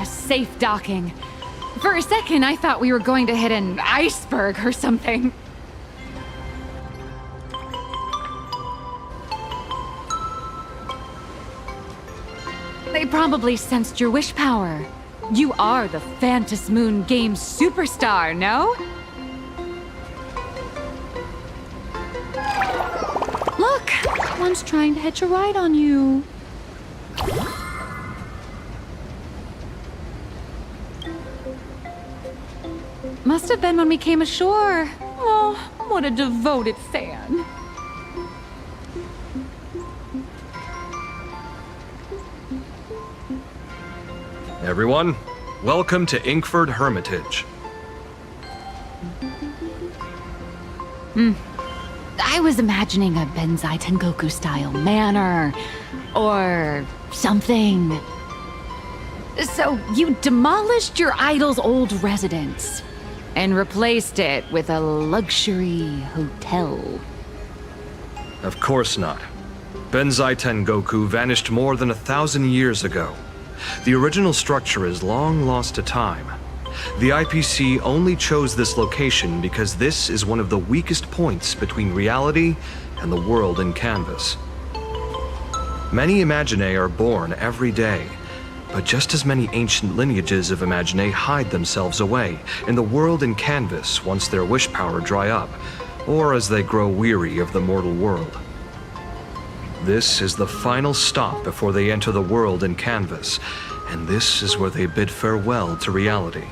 Safe docking. For a second, I thought we were going to hit an iceberg or something. They probably sensed your wish power. You are the Phantas Moon game superstar, no? Look, one's trying to hitch a ride on you. Must have been when we came ashore. Oh, what a devoted fan. Everyone, welcome to Inkford Hermitage. I was imagining a Benzai Tengoku style manor or something. So you demolished your idol's old residence and replaced it with a luxury hotel. Of course not. Benzai Tengoku vanished more than 1,000 years ago. The original structure is long lost to time. The IPC only chose this location because this is one of the weakest points between reality and the world in Canvas. Many Imaginae are born every day, but just as many ancient lineages of Imaginae hide themselves away in the world in Canvas once their wish power dry up, or as they grow weary of the mortal world. This is the final stop before they enter the world in Canvas, and this is where they bid farewell to reality.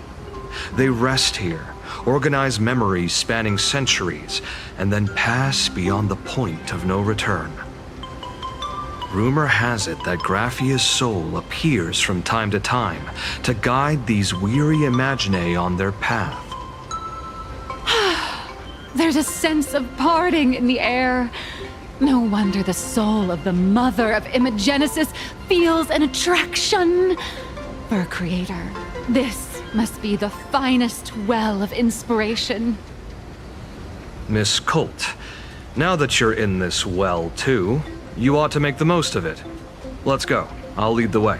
They rest here, organize memories spanning centuries, and then pass beyond the point of no return. Rumor has it that Graphia's soul appears from time to time to guide these weary Imaginae on their path. There's a sense of parting in the air. No wonder the soul of the mother of Imagenesis feels an attraction for a creator. This must be the finest well of inspiration. Miss Colt, now that you're in this well too, you ought to make the most of it. Let's go. I'll lead the way.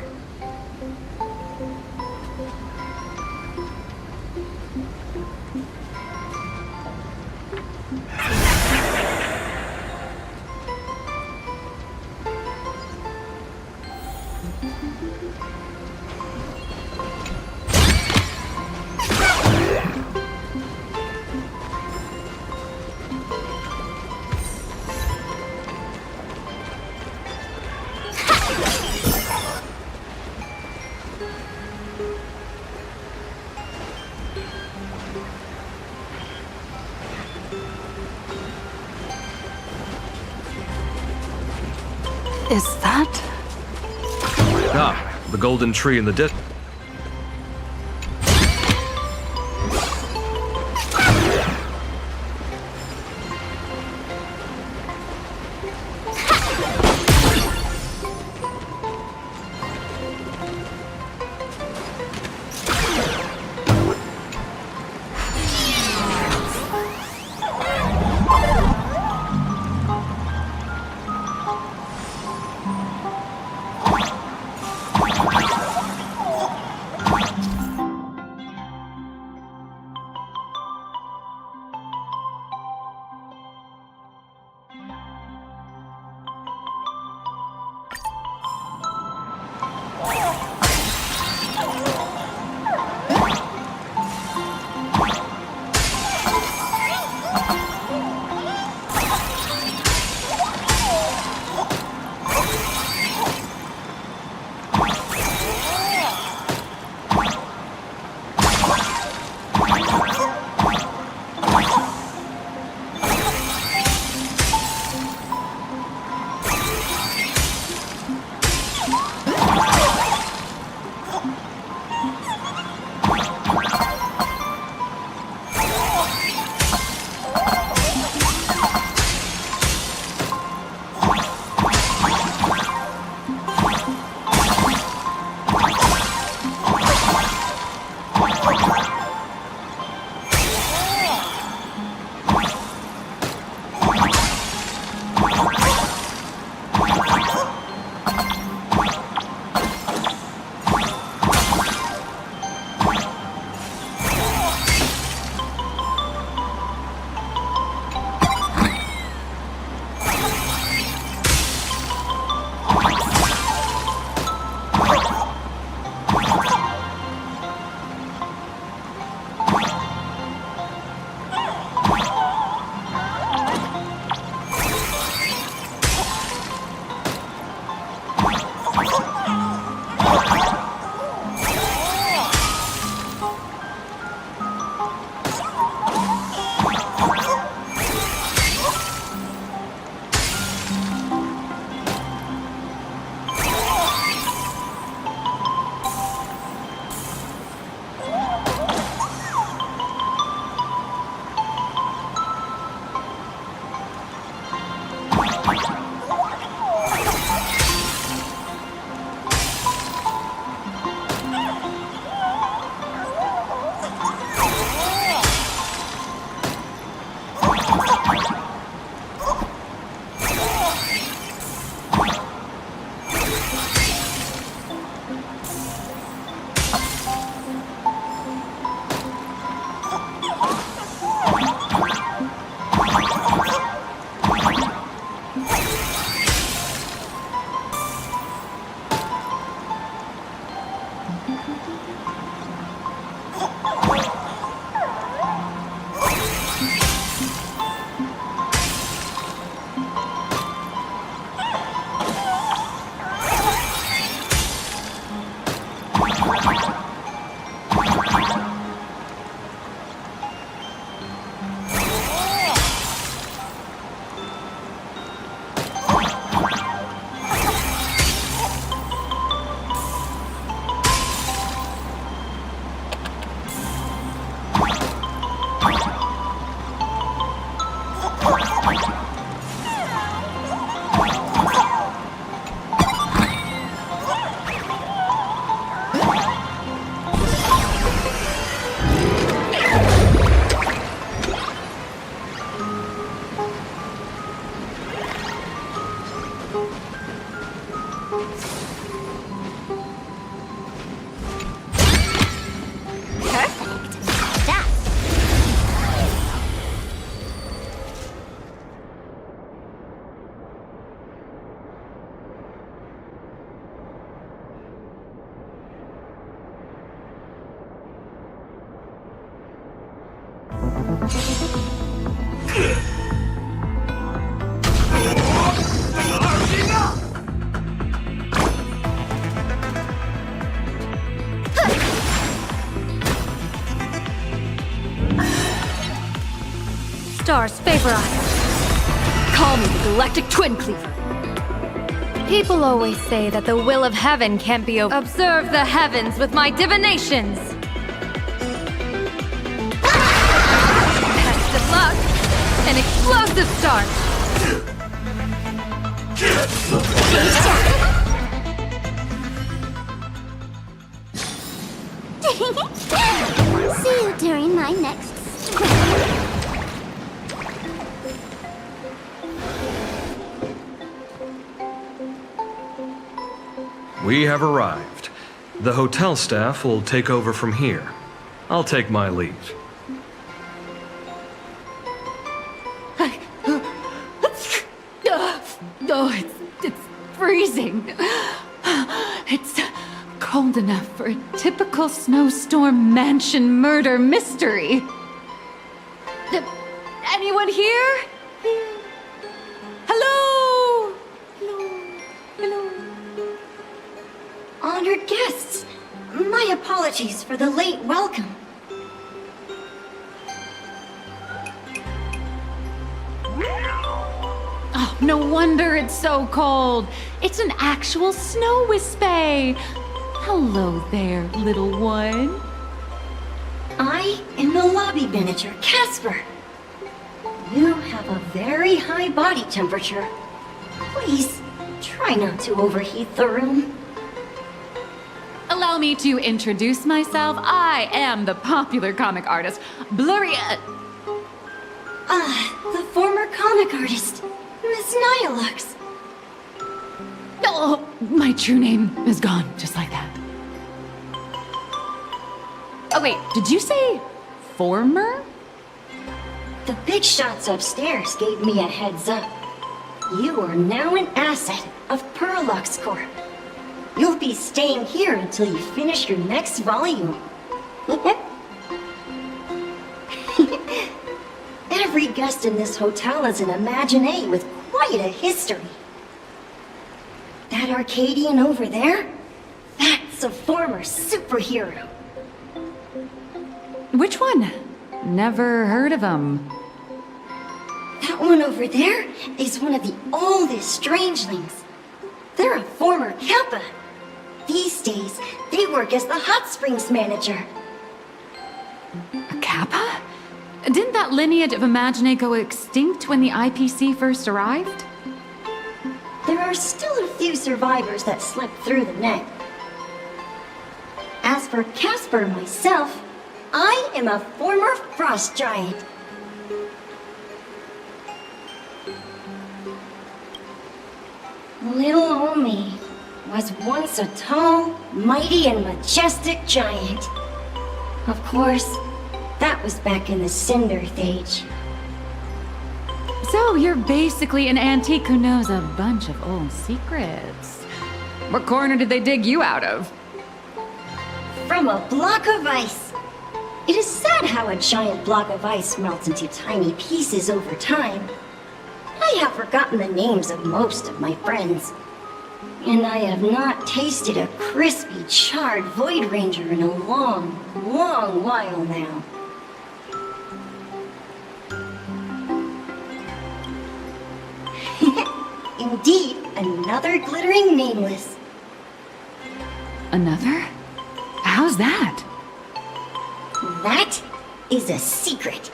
Is that? Ah, the golden tree in the distance. Star's favorites. Call me the Galactic Twin Cleaver. People always say that the will of heaven can't be over. Observe the heavens with my divinations. Best of luck. An explosive start. See you during my next sprint. We have arrived. The hotel staff will take over from here. I'll take my leave. Oh, it's freezing. It's cold enough for a typical snowstorm mansion murder mystery. Anyone here? Hello? Hello? Honored guests, my apologies for the late welcome. Oh, no wonder it's so cold. It's an actual snow wispy. Hello there, little one. I am the lobby manager, Casper. You have a very high body temperature. Please, try not to overheat the room. Allow me to introduce myself. I am the popular comic artist, Blurry... the former comic artist, Miss Nihilux. Oh, my true name is gone, just like that. Oh wait, did you say former? The big shots upstairs gave me a heads up. You are now an asset of Perlux Corp. You'll be staying here until you finish your next volume. Every guest in this hotel is an Imaginé with quite a history. That Arcadian over there? That's a former superhero. Which one? Never heard of him. That one over there is one of the oldest strangelings. They're a former Kappa. These days, they work as the hot springs manager. A Kappa? Didn't that lineage of Imaginé go extinct when the IPC first arrived? There are still a few survivors that slipped through the net. As for Casper myself, I am a former frost giant. Little old me was once a tall, mighty, and majestic giant. Of course, that was back in the Cinder Age. So you're basically an antique who knows a bunch of old secrets. What corner did they dig you out of? From a block of ice. It is sad how a giant block of ice melts into tiny pieces over time. I have forgotten the names of most of my friends. And I have not tasted a crispy, charred Void Ranger in a long, long while now. Indeed, another glittering nameless. Another? How's that? That is a secret.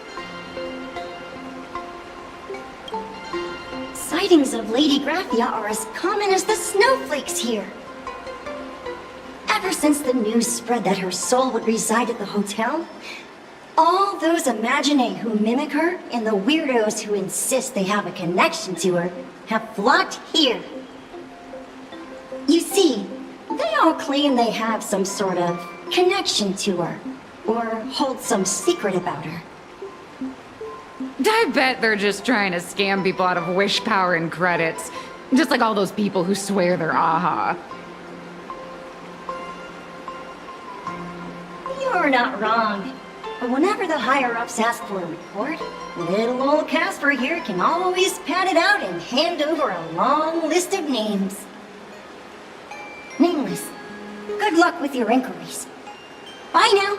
Sightings of Lady Graphia are as common as the snowflakes here. Ever since the news spread that her soul would reside at the hotel, all those Imaginé who mimic her and the weirdos who insist they have a connection to her have flocked here. You see, they all claim they have some sort of connection to her, or hold some secret about her. I bet they're just trying to scam people out of wish power and credits. Just like all those people who swear they're AHA. You're not wrong. But whenever the higher-ups ask for a report, little old Casper here can always pad it out and hand over a long list of names. Nameless, good luck with your inquiries. Bye now.